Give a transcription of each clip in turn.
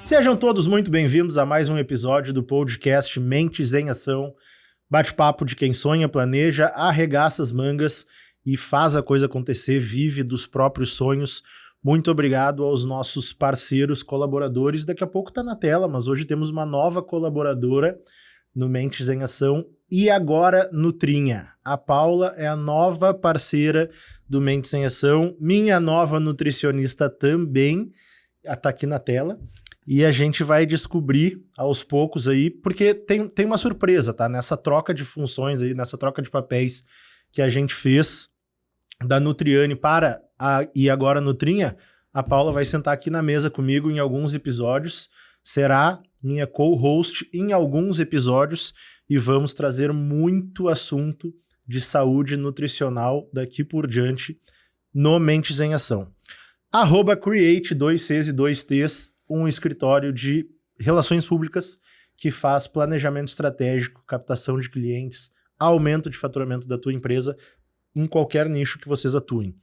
Sejam todos muito bem-vindos a mais um episódio do podcast Mentes em Ação. Bate-papo de quem sonha, planeja, arregaça as mangas e faz a coisa acontecer, vive dos próprios sonhos. Muito obrigado aos nossos parceiros, colaboradores. Daqui a pouco tá na tela, mas hoje temos uma nova colaboradora no Mentes em Ação e agora Nutrinha. A Paula é a nova parceira do Mentes em Ação, minha nova nutricionista também, tá aqui na tela. E a gente vai descobrir aos poucos aí, porque tem uma surpresa, tá? Nessa troca de funções aí, nessa troca de papéis que a gente fez da Nutriane para a E Agora Nutrinha, a Paula vai sentar aqui na mesa comigo em alguns episódios, será minha co-host em alguns episódios e vamos trazer muito assunto de saúde nutricional daqui por diante no Mentes em Ação. @create 2Cs e 2Ts, um escritório de relações públicas que faz planejamento estratégico, captação de clientes, aumento de faturamento da tua empresa em qualquer nicho que vocês atuem.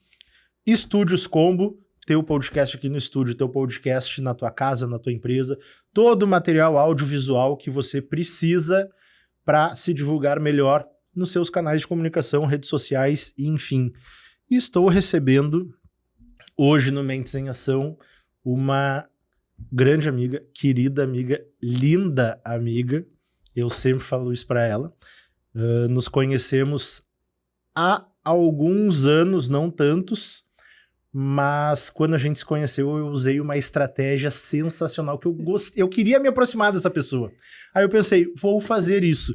Estúdios Combo, teu podcast aqui no estúdio, teu podcast na tua casa, na tua empresa, todo o material audiovisual que você precisa para se divulgar melhor nos seus canais de comunicação, redes sociais, enfim. E estou recebendo hoje no Mentes em Ação uma grande amiga, querida amiga, linda amiga, eu sempre falo isso para ela. Nos conhecemos há alguns anos, não tantos, mas quando a gente se conheceu eu usei uma estratégia sensacional que eu queria me aproximar dessa pessoa. Aí eu pensei, vou fazer isso.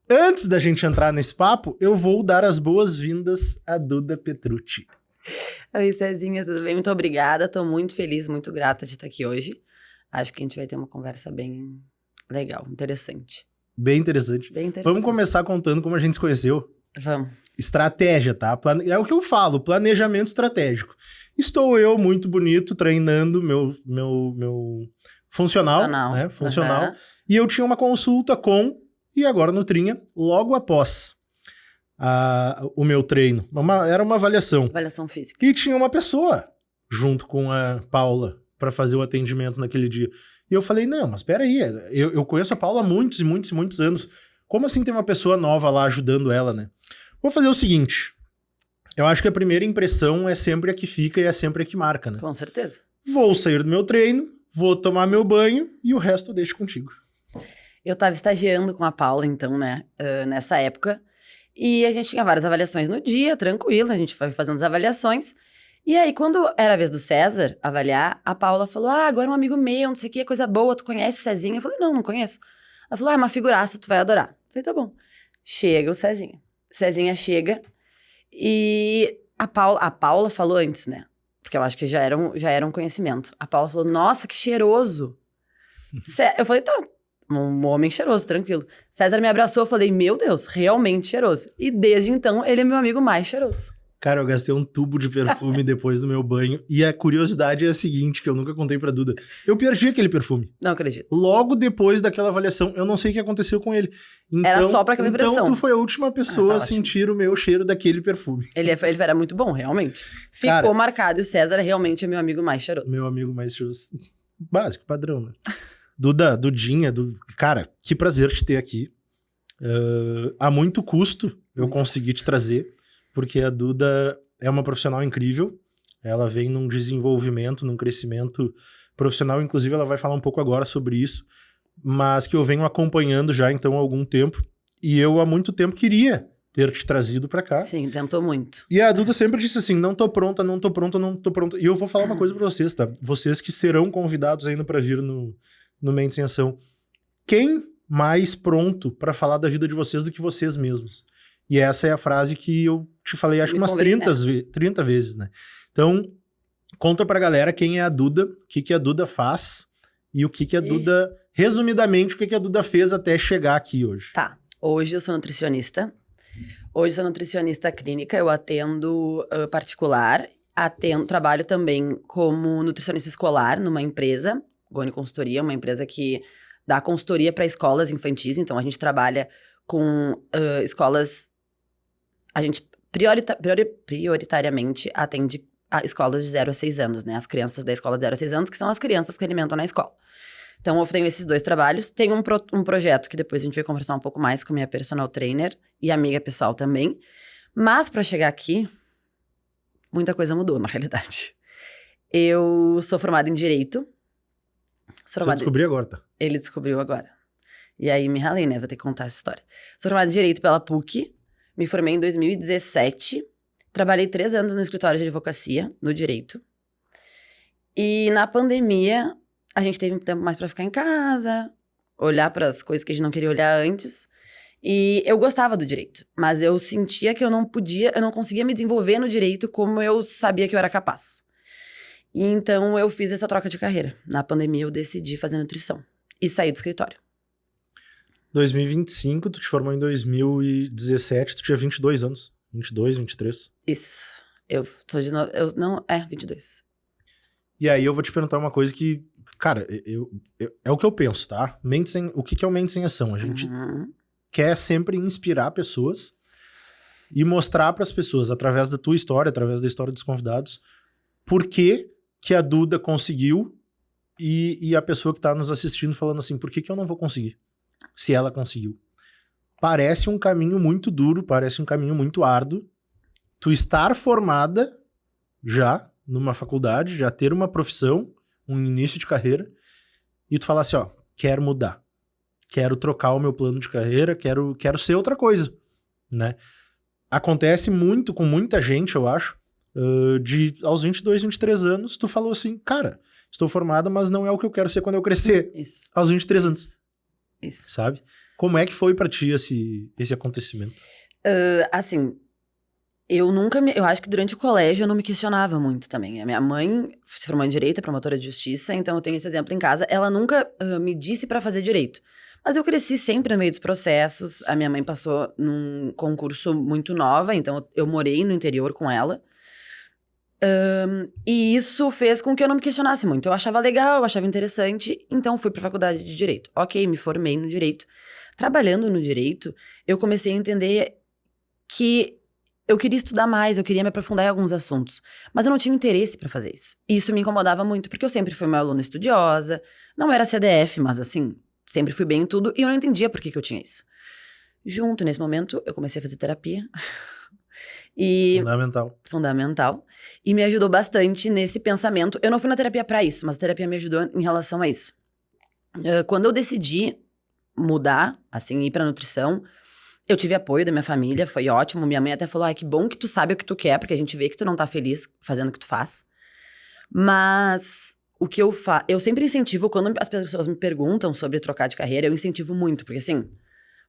Antes da gente entrar nesse papo, eu vou dar as boas-vindas a Duda Petrucci. Oi, Cezinha, tudo bem? Muito obrigada, tô muito feliz, muito grata de estar aqui hoje. Acho que a gente vai ter uma conversa bem legal, interessante. Bem interessante. Bem interessante. Vamos começar contando como a gente se conheceu? Vamos. Estratégia, tá? É o que eu falo, planejamento estratégico. Estou eu, muito bonito, treinando meu funcional, né? Funcional. Uhum. E eu tinha uma consulta com, e agora Nutrinha, logo após o meu treino. Era uma avaliação. Avaliação física. E tinha uma pessoa junto com a Paula para fazer o atendimento naquele dia. E eu falei, não, mas peraí, eu conheço a Paula há muitos e muitos e muitos anos. Como assim tem uma pessoa nova lá ajudando ela, né? Vou fazer o seguinte, eu acho que a primeira impressão é sempre a que fica e é sempre a que marca, né? Com certeza. Vou sair do meu treino, vou tomar meu banho e o resto eu deixo contigo. Eu tava estagiando com a Paula, então, né, nessa época, e a gente tinha várias avaliações no dia, tranquilo, a gente foi fazendo as avaliações. E aí, quando era a vez do César avaliar, a Paula falou, agora um amigo meu, não sei o que, coisa boa, tu conhece o Cezinha? Eu falei, não conheço. Ela falou, é uma figuraça, tu vai adorar. Eu falei, tá bom. Chega o Cezinha. Cezinha chega e a Paula falou antes, né? Porque eu acho que já era um conhecimento. A Paula falou, nossa, que cheiroso. Eu falei, tá, um homem cheiroso, tranquilo. César me abraçou, eu falei, meu Deus, realmente cheiroso. E desde então, ele é meu amigo mais cheiroso. Cara, eu gastei um tubo de perfume depois do meu banho. E a curiosidade é a seguinte, que eu nunca contei pra Duda. Eu perdi aquele perfume. Não acredito. Logo depois daquela avaliação, eu não sei o que aconteceu com ele. Então, era só pra aquela impressão. Então tu foi a última pessoa tá a sentir o meu cheiro daquele perfume. Ele era muito bom, realmente. Ficou marcado e o César realmente é meu amigo mais cheiroso. Meu amigo mais cheiroso. Básico, padrão, né? Dudinha, cara, que prazer te ter aqui. A muito custo eu consegui te trazer. Porque a Duda é uma profissional incrível, ela vem num desenvolvimento, num crescimento profissional, inclusive ela vai falar um pouco agora sobre isso, mas que eu venho acompanhando já então há algum tempo, e eu há muito tempo queria ter te trazido pra cá. Sim, tentou muito. E a Duda sempre disse assim, não tô pronta. E eu vou falar uma coisa pra vocês, tá? Vocês que serão convidados ainda pra vir no Mentes em Ação. Quem mais pronto pra falar da vida de vocês do que vocês mesmos? E essa é a frase que eu te falei, acho que umas 30 vezes, né? Então, conta pra galera quem é a Duda, o que a Duda faz e o que a Duda, resumidamente, o que a Duda fez até chegar aqui hoje. Tá, hoje eu sou nutricionista. Hoje eu sou nutricionista clínica, eu atendo particular, trabalho também como nutricionista escolar numa empresa, Goni Consultoria, uma empresa que dá consultoria para escolas infantis, então a gente trabalha com escolas. A gente prioritariamente atende a escolas de 0 a 6 anos, né? As crianças da escola de 0 a 6 anos, que são as crianças que alimentam na escola. Então, eu tenho esses 2 trabalhos. Tenho um projeto que depois a gente vai conversar um pouco mais com minha personal trainer e amiga pessoal também. Mas, para chegar aqui, muita coisa mudou, na realidade. Eu sou formada em Direito. Você descobriu agora, tá? Ele descobriu agora. E aí me ralei, né? Vou ter que contar essa história. Sou formada em Direito pela PUC. Me formei em 2017. Trabalhei 3 anos no escritório de advocacia, no Direito. E na pandemia, a gente teve um tempo mais pra ficar em casa, olhar para as coisas que a gente não queria olhar antes. E eu gostava do direito, mas eu sentia que eu não conseguia me desenvolver no direito como eu sabia que eu era capaz. E então eu fiz essa troca de carreira. Na pandemia eu decidi fazer nutrição e sair do escritório. 2025, tu te formou em 2017, tu tinha 22 anos. 22, 23. Isso. Eu sou de 22. E aí eu vou te perguntar uma coisa que, cara, é o que eu penso, tá? O que é o Mentes em Ação? A gente quer sempre inspirar pessoas e mostrar para as pessoas, através da tua história, através da história dos convidados, por que a Duda conseguiu e a pessoa que tá nos assistindo falando assim, por que eu não vou conseguir? Se ela conseguiu. Parece um caminho muito duro, parece um caminho muito árduo. Tu estar formada já numa faculdade, já ter uma profissão, um início de carreira, e tu falar assim, ó, quero mudar. Quero trocar o meu plano de carreira, quero ser outra coisa, né? Acontece muito com muita gente, eu acho, aos 22, 23 anos, tu falou assim, cara, estou formada, mas não é o que eu quero ser quando eu crescer. Isso. Aos 23 anos. Isso. Sabe? Como é que foi pra ti esse acontecimento? Assim, eu acho que durante o colégio eu não me questionava muito também. A minha mãe se formou em Direito, é promotora de Justiça, então eu tenho esse exemplo em casa. Ela nunca me disse pra fazer Direito. Mas eu cresci sempre no meio dos processos. A minha mãe passou num concurso muito nova, então eu morei no interior com ela. E isso fez com que eu não me questionasse muito. Eu achava legal, eu achava interessante, então fui pra faculdade de Direito. Ok, me formei no Direito. Trabalhando no Direito, eu comecei a entender que eu queria estudar mais, eu queria me aprofundar em alguns assuntos. Mas eu não tinha interesse pra fazer isso. E isso me incomodava muito, porque eu sempre fui uma aluna estudiosa, não era CDF, mas assim, sempre fui bem em tudo, e eu não entendia por que eu tinha isso. Junto, nesse momento, eu comecei a fazer terapia. Fundamental. E me ajudou bastante nesse pensamento. Eu não fui na terapia pra isso, mas a terapia me ajudou em relação a isso. Quando eu decidi mudar, assim, ir pra nutrição, eu tive apoio da minha família, foi ótimo. Minha mãe até falou, ai, que bom que tu sabe o que tu quer, porque a gente vê que tu não tá feliz fazendo o que tu faz. Mas o que eu sempre incentivo, quando as pessoas me perguntam sobre trocar de carreira, eu incentivo muito, porque assim,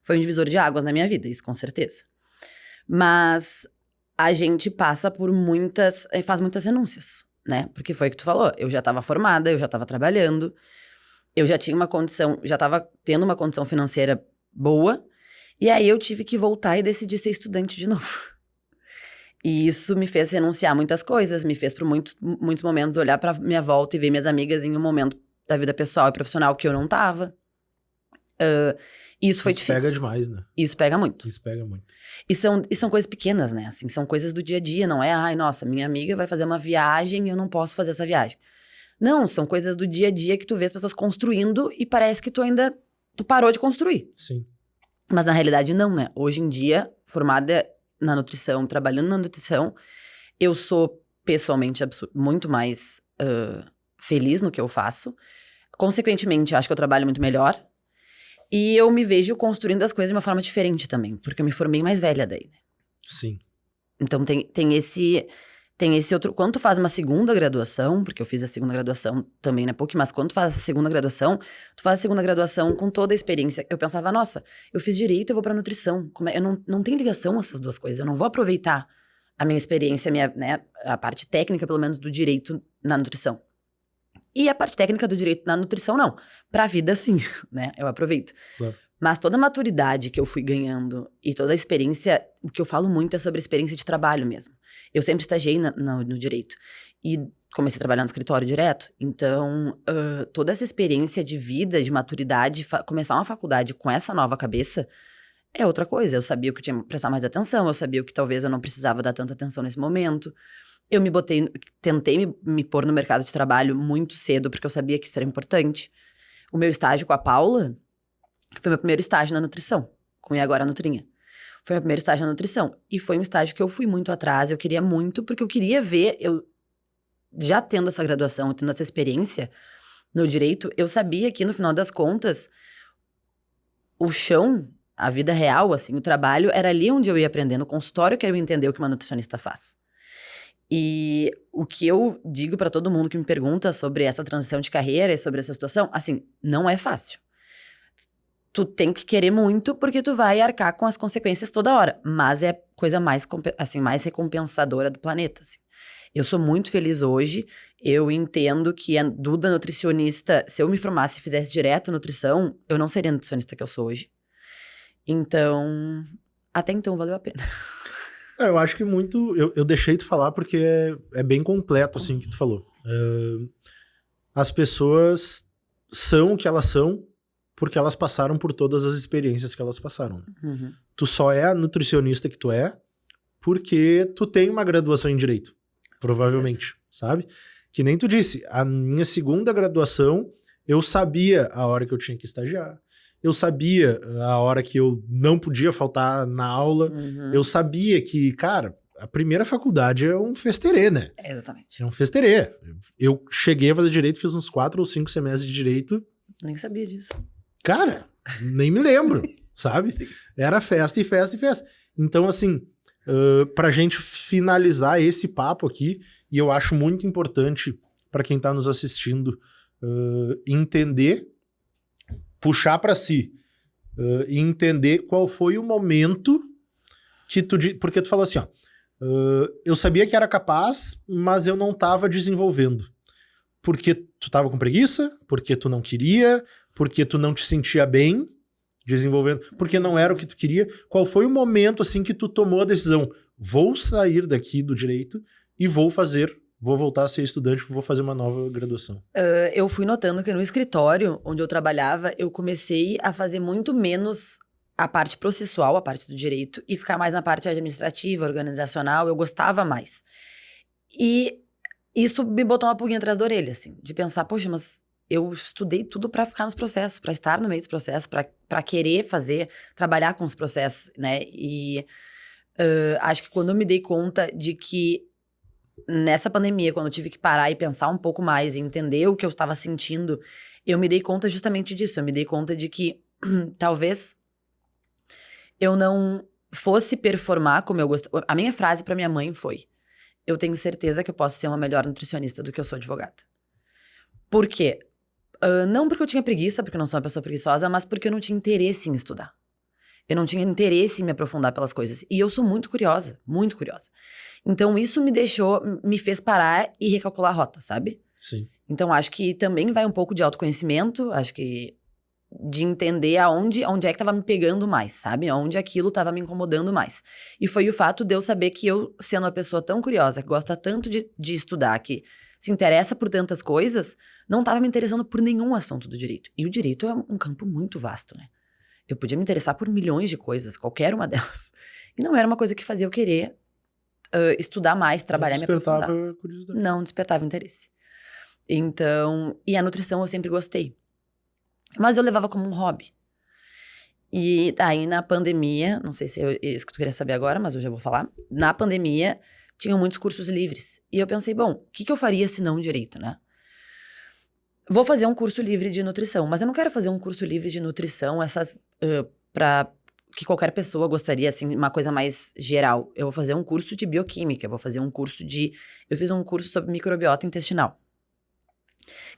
foi um divisor de águas na minha vida, isso com certeza. Mas a gente passa por faz muitas renúncias, né? Porque foi o que tu falou, eu já tava formada, eu já tava trabalhando, eu já tinha já tava tendo uma condição financeira boa, e aí eu tive que voltar e decidir ser estudante de novo. E isso me fez renunciar a muitas coisas, me fez por muitos momentos olhar pra minha volta e ver minhas amigas em um momento da vida pessoal e profissional que eu não tava. Isso foi difícil. Isso pega demais, né? Isso pega muito. Isso pega muito. E são coisas pequenas, né? Assim, são coisas do dia a dia, não é? Ai, nossa, minha amiga vai fazer uma viagem e eu não posso fazer essa viagem. Não, são coisas do dia a dia que tu vê as pessoas construindo e parece que tu parou de construir. Sim. Mas na realidade não, né? Hoje em dia, formada na nutrição, trabalhando na nutrição, eu sou pessoalmente muito mais feliz no que eu faço. Consequentemente, acho que eu trabalho muito melhor. E eu me vejo construindo as coisas de uma forma diferente também, porque eu me formei mais velha daí, né? Sim. Então tem esse outro... Quando tu faz uma segunda graduação, porque eu fiz a segunda graduação também na PUC, mas quando tu faz a segunda graduação, tu faz a segunda graduação com toda a experiência. Eu pensava, nossa, eu fiz Direito, eu vou pra nutrição. Eu não tenho ligação essas duas coisas, eu não vou aproveitar a minha experiência, né, a parte técnica, pelo menos, do Direito na nutrição. E a parte técnica do Direito na nutrição, não. Pra vida, sim, né? Eu aproveito. Claro. Mas toda a maturidade que eu fui ganhando e toda a experiência, o que eu falo muito é sobre a experiência de trabalho mesmo. Eu sempre estagiei no Direito. E comecei a trabalhar no escritório direto. Então, toda essa experiência de vida, de maturidade, começar uma faculdade com essa nova cabeça é outra coisa. Eu sabia o que eu tinha que prestar mais atenção, eu sabia o que talvez eu não precisava dar tanta atenção nesse momento. Eu tentei me pôr no mercado de trabalho muito cedo, porque eu sabia que isso era importante. O meu estágio com a Paula foi meu primeiro estágio na nutrição, com E Agora Nutrinha. Foi meu primeiro estágio na nutrição. E foi um estágio que eu fui muito atrás, eu queria muito, porque eu queria ver, eu já tendo essa graduação, tendo essa experiência no direito, eu sabia que, no final das contas, o chão, a vida real, assim, o trabalho, era ali onde eu ia aprender, no consultório que eu ia entender o que uma nutricionista faz. E o que eu digo pra todo mundo que me pergunta sobre essa transição de carreira e sobre essa situação, assim, não é fácil. Tu tem que querer muito porque tu vai arcar com as consequências toda hora. Mas é a coisa mais, assim, mais recompensadora do planeta, assim. Eu sou muito feliz hoje. Eu entendo que a Duda nutricionista, se eu me formasse e fizesse direto nutrição, eu não seria a nutricionista que eu sou hoje. Então, até então valeu a pena. Eu acho que muito... Eu deixei tu falar porque é bem completo, assim, o que tu falou. As pessoas são o que elas são porque elas passaram por todas as experiências que elas passaram. Uhum. Tu só é a nutricionista que tu é porque tu tem uma graduação em Direito, provavelmente, sabe? Que nem tu disse, a minha segunda graduação, eu sabia a hora que eu tinha que estagiar, eu sabia a hora que eu não podia faltar na aula, eu sabia que, cara, a primeira faculdade é um festerê, né? Exatamente. É um festerê. Eu cheguei a fazer Direito, fiz uns 4 ou 5 semestres de Direito. Nem sabia disso. Cara, nem me lembro, sabe? Sim. Era festa e festa e festa. Então, assim, pra gente finalizar esse papo aqui, e eu acho muito importante para quem tá nos assistindo entender, puxar para si, e entender qual foi o momento que tu... Porque tu falou assim, ó, eu sabia que era capaz, mas eu não tava desenvolvendo. Porque tu tava com preguiça, porque tu não queria, porque tu não te sentia bem desenvolvendo, porque não era o que tu queria. Qual foi o momento, assim, que tu tomou a decisão? Vou sair daqui do direito e vou voltar a ser estudante, vou fazer uma nova graduação. Eu fui notando que no escritório onde eu trabalhava, eu comecei a fazer muito menos a parte processual, a parte do direito, e ficar mais na parte administrativa, organizacional. Eu gostava mais. E isso me botou uma pulguinha atrás da orelha, assim, de pensar, poxa, mas eu estudei tudo pra ficar nos processos, pra estar no meio dos processos, pra querer trabalhar com os processos, né? E acho que quando eu me dei conta de que nessa pandemia, quando eu tive que parar e pensar um pouco mais e entender o que eu estava sentindo, eu me dei conta justamente disso. Eu me dei conta de que talvez eu não fosse performar como eu gostava. A minha frase pra minha mãe foi: eu tenho certeza que eu posso ser uma melhor nutricionista do que eu sou advogada. Por quê? Não porque eu tinha preguiça, porque eu não sou uma pessoa preguiçosa, mas porque eu não tinha interesse em estudar. Eu não tinha interesse em me aprofundar pelas coisas. E eu sou muito curiosa, muito curiosa. Então isso me fez parar e recalcular a rota, sabe? Sim. Então acho que também vai um pouco de autoconhecimento, acho que de entender aonde é que tava me pegando mais, sabe? Aonde aquilo tava me incomodando mais. E foi o fato de eu saber que eu, sendo uma pessoa tão curiosa, que gosta tanto de estudar, que se interessa por tantas coisas, não tava me interessando por nenhum assunto do direito. E o direito é um campo muito vasto, né? Eu podia me interessar por milhões de coisas, qualquer uma delas. E não era uma coisa que fazia eu querer estudar mais, trabalhar, me aprofundar. Não despertava curiosidade. Não despertava interesse. Então, e a nutrição eu sempre gostei. Mas eu levava como um hobby. E aí na pandemia, não sei se é isso que tu queria saber agora, mas eu já vou falar. Na pandemia, tinham muitos cursos livres. E eu pensei, bom, o que eu faria se não direito, né? Vou fazer um curso livre de nutrição, mas eu não quero fazer um curso livre de nutrição, pra que qualquer pessoa gostaria, assim, uma coisa mais geral. Eu vou fazer um curso de bioquímica, eu fiz um curso sobre microbiota intestinal,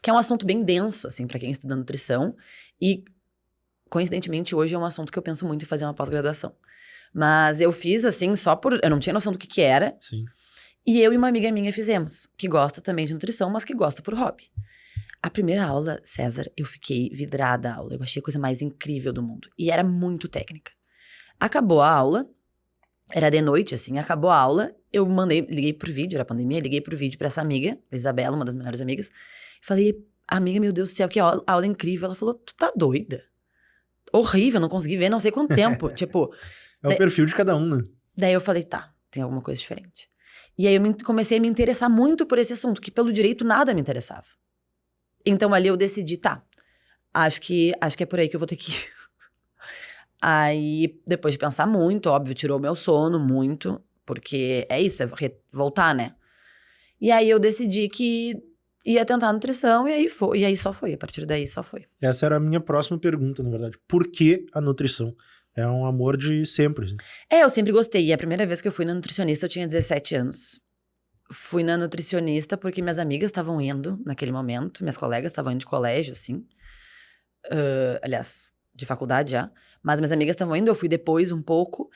que é um assunto bem denso, assim, pra quem estuda nutrição, e, coincidentemente, hoje é um assunto que eu penso muito em fazer uma pós-graduação. Mas eu fiz, assim, eu não tinha noção do que era. Sim. E eu e uma amiga minha fizemos, que gosta também de nutrição, mas que gosta por hobby. A primeira aula, César, eu fiquei vidrada à aula. Eu achei a coisa mais incrível do mundo. E era muito técnica. Acabou a aula, era de noite, assim, acabou a aula, eu liguei por vídeo, era pandemia, liguei por vídeo pra essa amiga, Isabela, uma das melhores amigas, e falei, amiga, meu Deus do céu, que aula incrível. Ela falou, tu tá doida? Horrível, não consegui ver não sei quanto tempo, tipo... É o perfil de cada um, né? Daí eu falei, tá, tem alguma coisa diferente. E aí eu comecei a me interessar muito por esse assunto, que pelo direito nada me interessava. Então ali eu decidi, tá, Acho que é por aí que eu vou ter que ir. Aí, depois de pensar muito, óbvio, tirou meu sono muito, porque é isso, é voltar, né? E aí eu decidi que ia tentar nutrição, e aí foi. E aí só foi, a partir daí só foi. Essa era a minha próxima pergunta, na verdade. Por que a nutrição? É um amor de sempre. Assim. Eu sempre gostei. E a primeira vez que eu fui na nutricionista, eu tinha 17 anos. Fui na nutricionista porque minhas amigas estavam indo naquele momento, minhas colegas estavam indo de colégio, assim. Aliás, de faculdade já. Mas minhas amigas estavam indo, eu fui depois um pouco.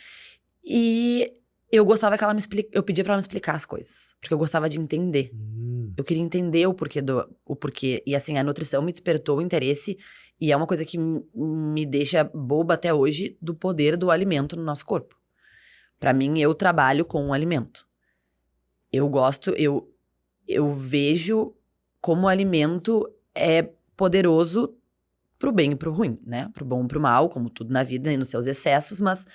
E eu gostava que ela me explicasse. Eu pedia pra ela me explicar as coisas. Porque eu gostava de entender. Eu queria entender o porquê. E assim, a nutrição me despertou o interesse. E é uma coisa que me deixa boba até hoje do poder do alimento no nosso corpo. Pra mim, eu trabalho com o alimento. Eu gosto, eu vejo como o alimento é poderoso pro bem e pro ruim, né? Pro bom e pro mal, como tudo na vida e nos seus excessos, mas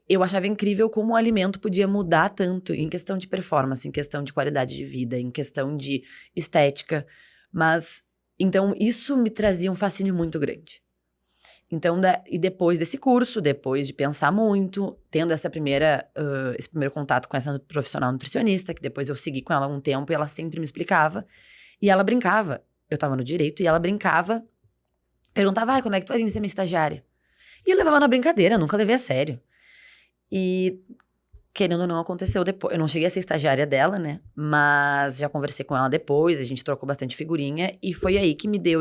eu achava incrível como o alimento podia mudar tanto em questão de performance, em questão de qualidade de vida, em questão de estética, mas então isso me trazia um fascínio muito grande. Então, e depois desse curso, depois de pensar muito, tendo esse primeiro contato com essa profissional nutricionista, que depois eu segui com ela há um tempo e ela sempre me explicava, e ela brincava, eu tava no direito, e ela brincava, perguntava, quando é que tu vai vir ser minha estagiária? E eu levava na brincadeira, nunca levei a sério. E, querendo ou não, aconteceu depois. Eu não cheguei a ser estagiária dela, né? Mas já conversei com ela depois, a gente trocou bastante figurinha. E foi aí que me deu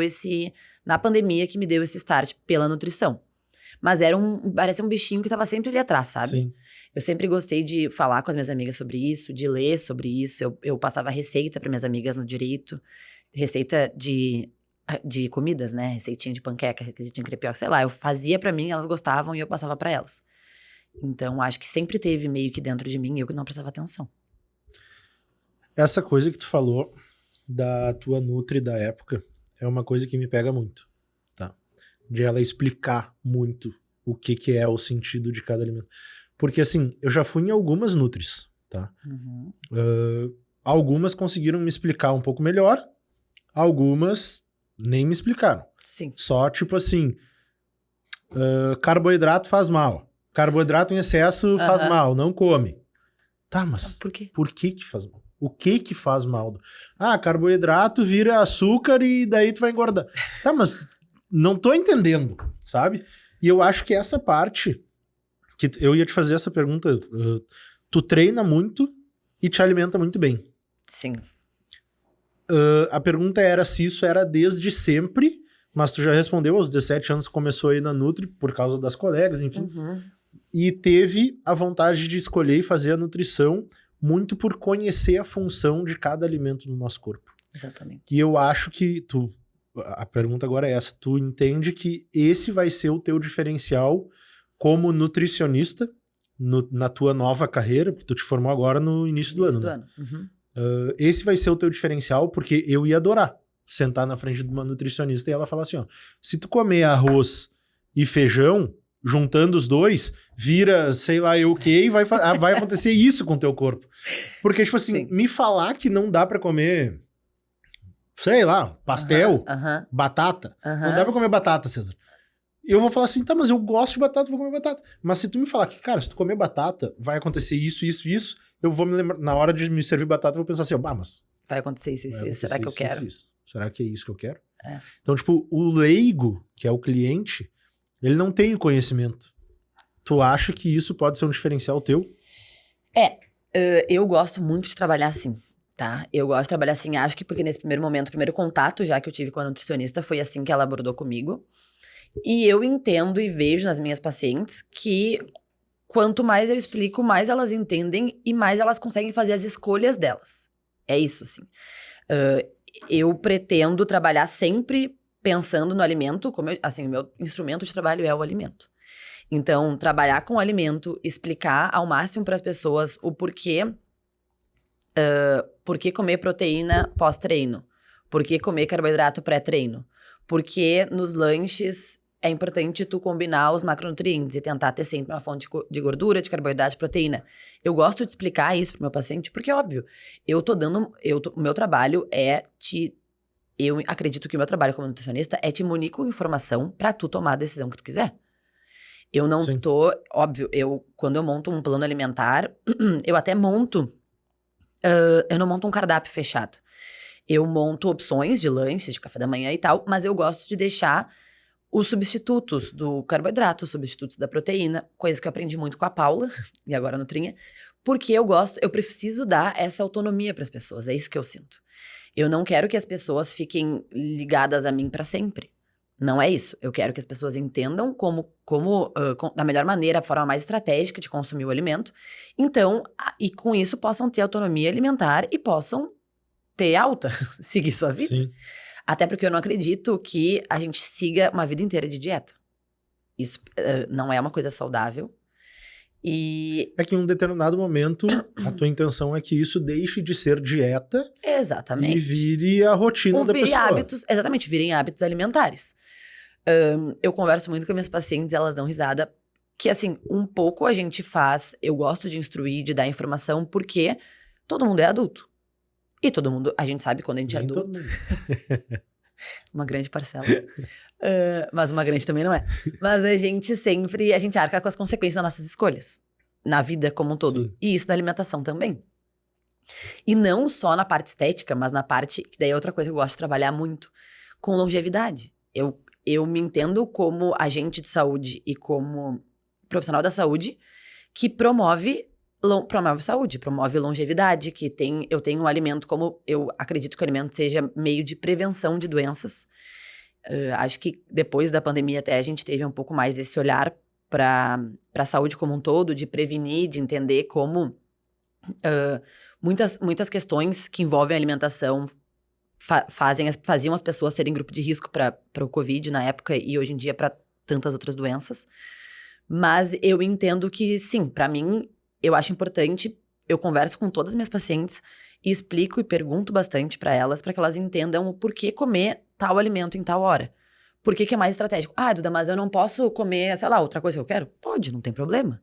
na pandemia, que me deu esse start pela nutrição. Mas parece um bichinho que tava sempre ali atrás, sabe? Sim. Eu sempre gostei de falar com as minhas amigas sobre isso, de ler sobre isso. Eu passava receita para minhas amigas no direito. Receita de comidas, né? Receitinha de panqueca, receitinha de crepioca, sei lá. Eu fazia pra mim, elas gostavam e eu passava pra elas. Então, acho que sempre teve meio que dentro de mim, eu que não prestava atenção. Essa coisa que tu falou da tua nutri da época é uma coisa que me pega muito, tá? De ela explicar muito o que é o sentido de cada alimento. Porque, assim, eu já fui em algumas nutris, tá? Uhum. Algumas conseguiram me explicar um pouco melhor, algumas nem me explicaram. Sim. Só, tipo assim, carboidrato faz mal. Carboidrato em excesso faz mal, não come. Tá, mas por quê? Por que faz mal? O que faz mal? Carboidrato vira açúcar e daí tu vai engordar. Tá, mas não tô entendendo, sabe? E eu acho que essa parte, que eu ia te fazer essa pergunta, tu treina muito e te alimenta muito bem. Sim. A pergunta era se isso era desde sempre, mas tu já respondeu, aos 17 anos começou aí na Nutri, por causa das colegas, enfim. Uhum. E teve a vontade de escolher e fazer a nutrição muito por conhecer a função de cada alimento no nosso corpo. Exatamente. E eu acho que a pergunta agora é essa, tu entende que esse vai ser o teu diferencial como nutricionista na tua nova carreira, porque tu te formou agora no início do ano, né? Uhum. Esse vai ser o teu diferencial, porque eu ia adorar sentar na frente de uma nutricionista e ela falar assim, ó, se tu comer arroz e feijão, juntando os dois, vira, sei lá eu o que, e vai acontecer isso com o teu corpo. Porque, tipo assim, Sim. me falar que não dá pra comer, sei lá, pastel, batata, não dá pra comer batata, César. Eu vou falar assim, tá, mas eu gosto de batata, vou comer batata. Mas se tu me falar que, cara, se tu comer batata, vai acontecer isso, eu vou me lembrar, na hora de me servir batata, eu vou pensar assim, mas... Vai acontecer isso, será que eu quero? Isso. Será que é isso que eu quero? Então, tipo, o leigo, que é o cliente, ele não tem o conhecimento. Tu acha que isso pode ser um diferencial teu? Eu gosto muito de trabalhar assim, tá? Eu gosto de trabalhar assim, acho que porque nesse primeiro momento, o primeiro contato já que eu tive com a nutricionista, foi assim que ela abordou comigo. E eu entendo e vejo nas minhas pacientes que quanto mais eu explico, mais elas entendem e mais elas conseguem fazer as escolhas delas. É isso, assim. Eu pretendo trabalhar sempre pensando no alimento, como o meu instrumento de trabalho é o alimento. Então, trabalhar com o alimento, explicar ao máximo para as pessoas o porquê comer proteína pós-treino, por que comer carboidrato pré-treino, porque nos lanches é importante tu combinar os macronutrientes e tentar ter sempre uma fonte de gordura, de carboidrato, de proteína. Eu gosto de explicar isso pro meu paciente, porque, óbvio, o meu trabalho é te eu acredito que o meu trabalho como nutricionista é te munir com informação pra tu tomar a decisão que tu quiser. Eu não Sim. óbvio, quando eu monto um plano alimentar, eu até monto, eu não monto um cardápio fechado. Eu monto opções de lanche, de café da manhã e tal, mas eu gosto de deixar os substitutos do carboidrato, os substitutos da proteína, coisa que eu aprendi muito com a Paula, e agora a Nutrinha, porque eu preciso dar essa autonomia para as pessoas, é isso que eu sinto. Eu não quero que as pessoas fiquem ligadas a mim para sempre. Não é isso. Eu quero que as pessoas entendam da melhor maneira, a forma mais estratégica de consumir o alimento. Então, e com isso possam ter autonomia alimentar e possam ter alta, seguir sua vida. Sim. Até porque eu não acredito que a gente siga uma vida inteira de dieta. Isso não é uma coisa saudável. E... É que em um determinado momento, a tua intenção é que isso deixe de ser dieta Exatamente. e vire a rotina da pessoa. Exatamente, virem hábitos alimentares. Eu converso muito com minhas pacientes, elas dão risada, que assim, um pouco a gente faz, eu gosto de instruir, de dar informação, porque todo mundo é adulto. E todo mundo, a gente sabe quando a gente é Nem todo adulto. mundo. Uma grande parcela. Mas uma grande também não é. Mas a gente arca com as consequências das nossas escolhas. Na vida como um todo. Sim. E isso na alimentação também. E não só na parte estética, mas na parte, que daí é outra coisa que eu gosto de trabalhar muito, com longevidade. Eu me entendo como agente de saúde e como profissional da saúde que promove saúde, promove longevidade, eu tenho um alimento como... Eu acredito que o alimento seja meio de prevenção de doenças. Acho que depois da pandemia até a gente teve um pouco mais esse olhar para a saúde como um todo, de prevenir, de entender como muitas questões que envolvem a alimentação faziam as pessoas serem grupo de risco para o Covid na época e hoje em dia para tantas outras doenças. Mas eu entendo que, sim, para mim... Eu acho importante, eu converso com todas as minhas pacientes e explico e pergunto bastante para elas que elas entendam o porquê comer tal alimento em tal hora. Por que é mais estratégico? Ah, Duda, mas eu não posso comer, sei lá, outra coisa que eu quero? Pode, não tem problema.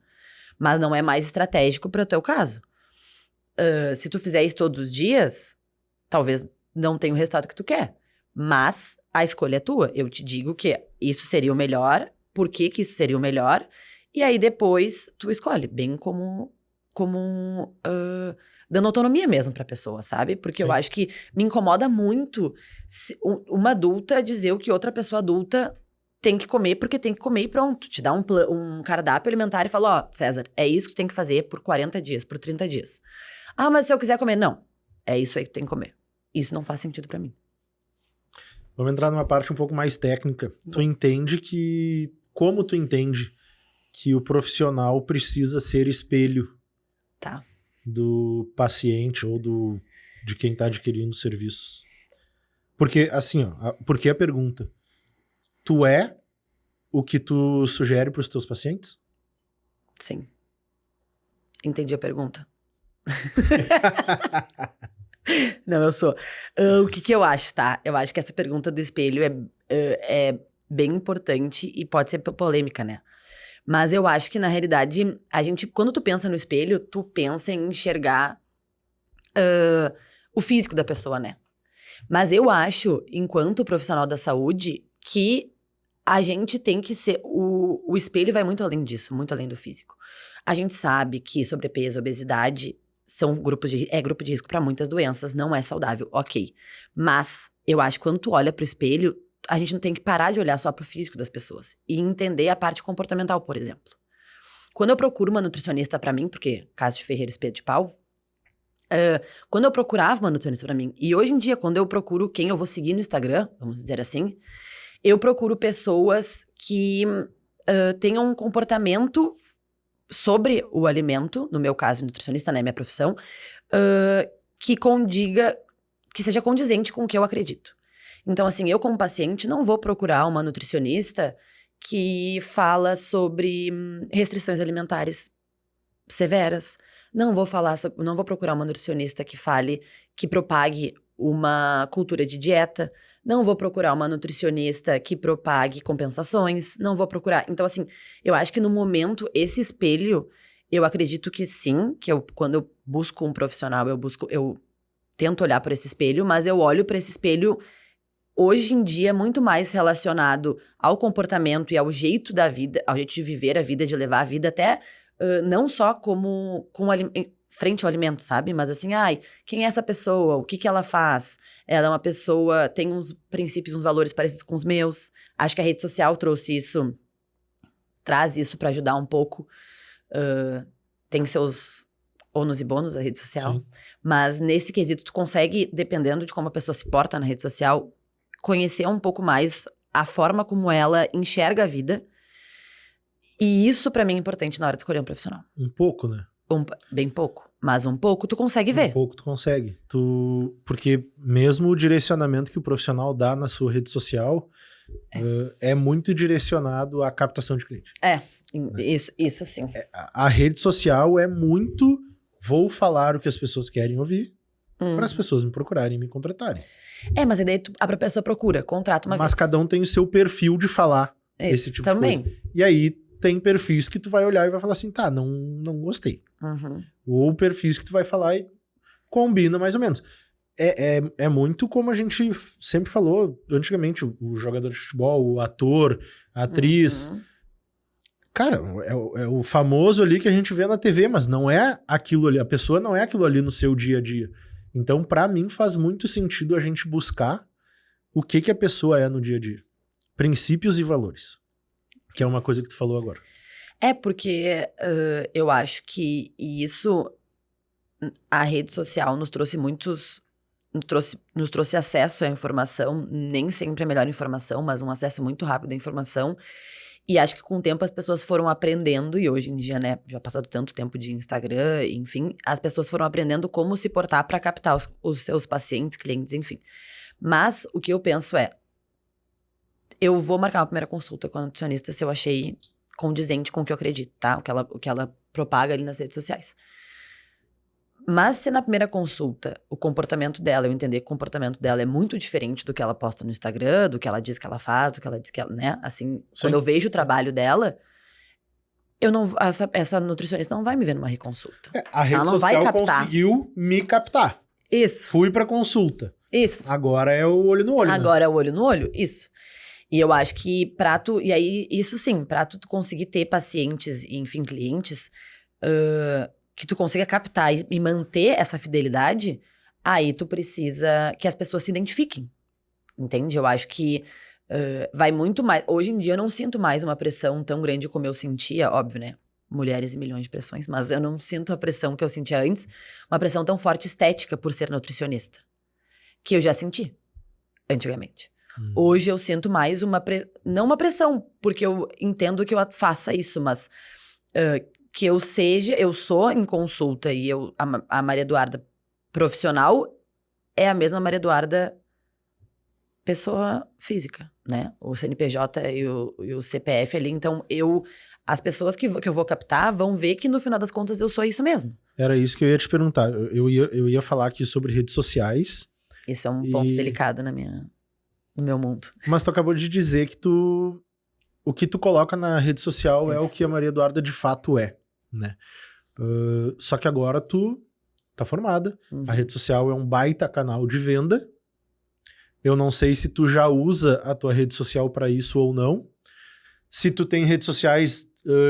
Mas não é mais estratégico para o teu caso. Se tu fizer isso todos os dias, talvez não tenha o resultado que tu quer. Mas a escolha é tua. Eu te digo que isso seria o melhor, por que isso seria o melhor... E aí depois tu escolhe, bem como dando autonomia mesmo pra pessoa, sabe? Porque Sim. eu acho que me incomoda muito uma adulta dizer o que outra pessoa adulta tem que comer, porque tem que comer e pronto. Te dá um cardápio alimentar e fala, César, é isso que tu tem que fazer por 40 dias, por 30 dias. Ah, mas se eu quiser comer, não. É isso aí que tu tem que comer. Isso não faz sentido pra mim. Vamos entrar numa parte um pouco mais técnica. Tu entende que... Como tu entende que o profissional precisa ser espelho do paciente ou de quem está adquirindo serviços? Porque, assim, porque a pergunta, tu é o que tu sugere para os teus pacientes? Sim. Entendi a pergunta. Não, eu sou. O que eu acho, tá? Eu acho que essa pergunta do espelho é bem importante e pode ser polêmica, né? Mas eu acho que, na realidade, quando tu pensa no espelho, tu pensa em enxergar o físico da pessoa, né? Mas eu acho, enquanto profissional da saúde, que a gente tem que ser... O espelho vai muito além disso, muito além do físico. A gente sabe que sobrepeso, obesidade são grupo de risco para muitas doenças, não é saudável, ok. Mas eu acho que quando tu olha pro espelho, a gente não tem que parar de olhar só pro físico das pessoas e entender a parte comportamental, por exemplo. Quando eu procuro uma nutricionista pra mim, porque caso de Ferreira Espeto de Pau, quando eu procurava uma nutricionista pra mim, e hoje em dia, quando eu procuro quem eu vou seguir no Instagram, vamos dizer assim, eu procuro pessoas que tenham um comportamento sobre o alimento, no meu caso, nutricionista, né, minha profissão, que seja condizente com o que eu acredito. Então, assim, eu como paciente não vou procurar uma nutricionista que fala sobre restrições alimentares severas. Não vou procurar uma nutricionista que propague uma cultura de dieta. Não vou procurar uma nutricionista que propague compensações. Não vou procurar. Então, assim, eu acho que no momento, esse espelho, eu acredito que sim, quando eu busco um profissional, eu tento olhar para esse espelho, mas eu olho para esse espelho hoje em dia é muito mais relacionado ao comportamento e ao jeito da vida, ao jeito de viver a vida, de levar a vida, até não só frente ao alimento, sabe? Mas assim, quem é essa pessoa? O que que ela faz? Ela é uma pessoa, tem uns princípios, uns valores parecidos com os meus. Acho que a rede social traz isso pra ajudar um pouco. Tem seus ônus e bônus a rede social. Sim. Mas nesse quesito, tu consegue, dependendo de como a pessoa se porta na rede social, conhecer um pouco mais a forma como ela enxerga a vida. E isso pra mim é importante na hora de escolher um profissional. Um pouco, né? Bem pouco. Mas um pouco tu consegue ver. Um pouco tu consegue. Porque mesmo o direcionamento que o profissional dá na sua rede social é muito direcionado à captação de cliente. Isso sim. A rede social é muito... Vou falar o que as pessoas querem ouvir para as pessoas me procurarem e me contratarem. Mas aí daí a pessoa procura, contrata uma vez. Mas cada um tem o seu perfil de falar esse tipo também. de coisa. E aí tem perfis que tu vai olhar e vai falar assim, tá, não gostei. Ou perfis que tu vai falar e combina mais ou menos. É muito como a gente sempre falou antigamente, o jogador de futebol, o ator, a atriz. Cara, é o famoso ali que a gente vê na TV, mas não é aquilo ali. A pessoa não é aquilo ali no seu dia a dia. Então, pra mim, faz muito sentido a gente buscar o que a pessoa é no dia a dia. Princípios e valores. Que é uma coisa que tu falou agora. Porque eu acho que isso... A rede social nos trouxe nos trouxe acesso à informação, nem sempre a melhor informação, mas um acesso muito rápido à informação. E acho que com o tempo as pessoas foram aprendendo, e hoje em dia, né, já passado tanto tempo de Instagram, enfim, as pessoas foram aprendendo como se portar para captar os seus pacientes, clientes, enfim. Mas o que eu penso eu vou marcar uma primeira consulta com a nutricionista se eu achei condizente com o que eu acredito, tá? O que ela propaga ali nas redes sociais. Mas se na primeira consulta o comportamento dela, eu entender que o comportamento dela é muito diferente do que ela posta no Instagram, do que ela diz que ela faz, do que ela diz que ela, né? Assim, quando eu vejo o trabalho dela, essa nutricionista não vai me ver numa reconsulta. A rede ela não vai social captar. conseguiu me captar. Isso. Fui pra consulta. Isso. Agora é o olho no olho. Agora é o olho no olho, isso. E eu acho que e aí, isso sim, pra tu conseguir ter pacientes, enfim, clientes, que tu consiga captar e manter essa fidelidade, aí tu precisa que as pessoas se identifiquem, entende? Eu acho que vai muito mais... Hoje em dia eu não sinto mais uma pressão tão grande como eu sentia, óbvio, né? Mulheres e milhões de pressões, mas eu não sinto a pressão que eu sentia antes, uma pressão tão forte estética por ser nutricionista, que eu já senti antigamente. Hoje eu sinto mais não uma pressão, porque eu entendo que eu faça isso, mas... que eu sou em consulta e a Maria Eduarda profissional é a mesma Maria Eduarda pessoa física, né? O CNPJ e o CPF ali, então as pessoas que eu vou captar vão ver que no final das contas eu sou isso mesmo. Era isso que eu ia te perguntar. Eu ia falar aqui sobre redes sociais. Isso é um ponto delicado no meu mundo. Mas tu acabou de dizer que o que tu coloca na rede social é o que a Maria Eduarda de fato é, né? Só que agora tu tá formada. A rede social é um baita canal de venda. Eu não sei se tu já usa a tua rede social para isso ou não. Se tu tem redes sociais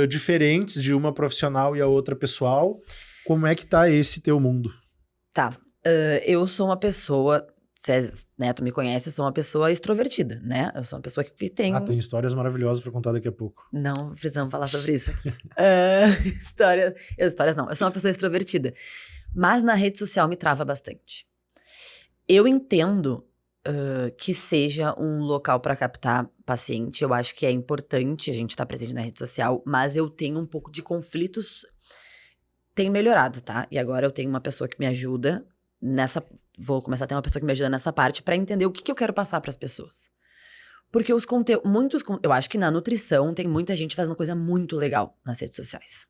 diferentes de uma profissional e a outra pessoal, como é que tá esse teu mundo? Tá. Eu sou uma pessoa... né, tu me conhece, eu sou uma pessoa extrovertida, né? Eu sou uma pessoa que tem... tem histórias maravilhosas pra contar daqui a pouco. Não precisamos falar sobre isso aqui. Histórias não. Eu sou uma pessoa extrovertida. Mas na rede social me trava bastante. Eu entendo que seja um local para captar paciente. Eu acho que é importante a gente estar presente na rede social, mas eu tenho um pouco de conflitos. Tem melhorado, tá? E agora eu tenho uma pessoa que me ajuda vou começar a ter uma pessoa que me ajuda nessa parte para entender o que eu quero passar para as pessoas. Porque eu acho que na nutrição tem muita gente fazendo coisa muito legal nas redes sociais.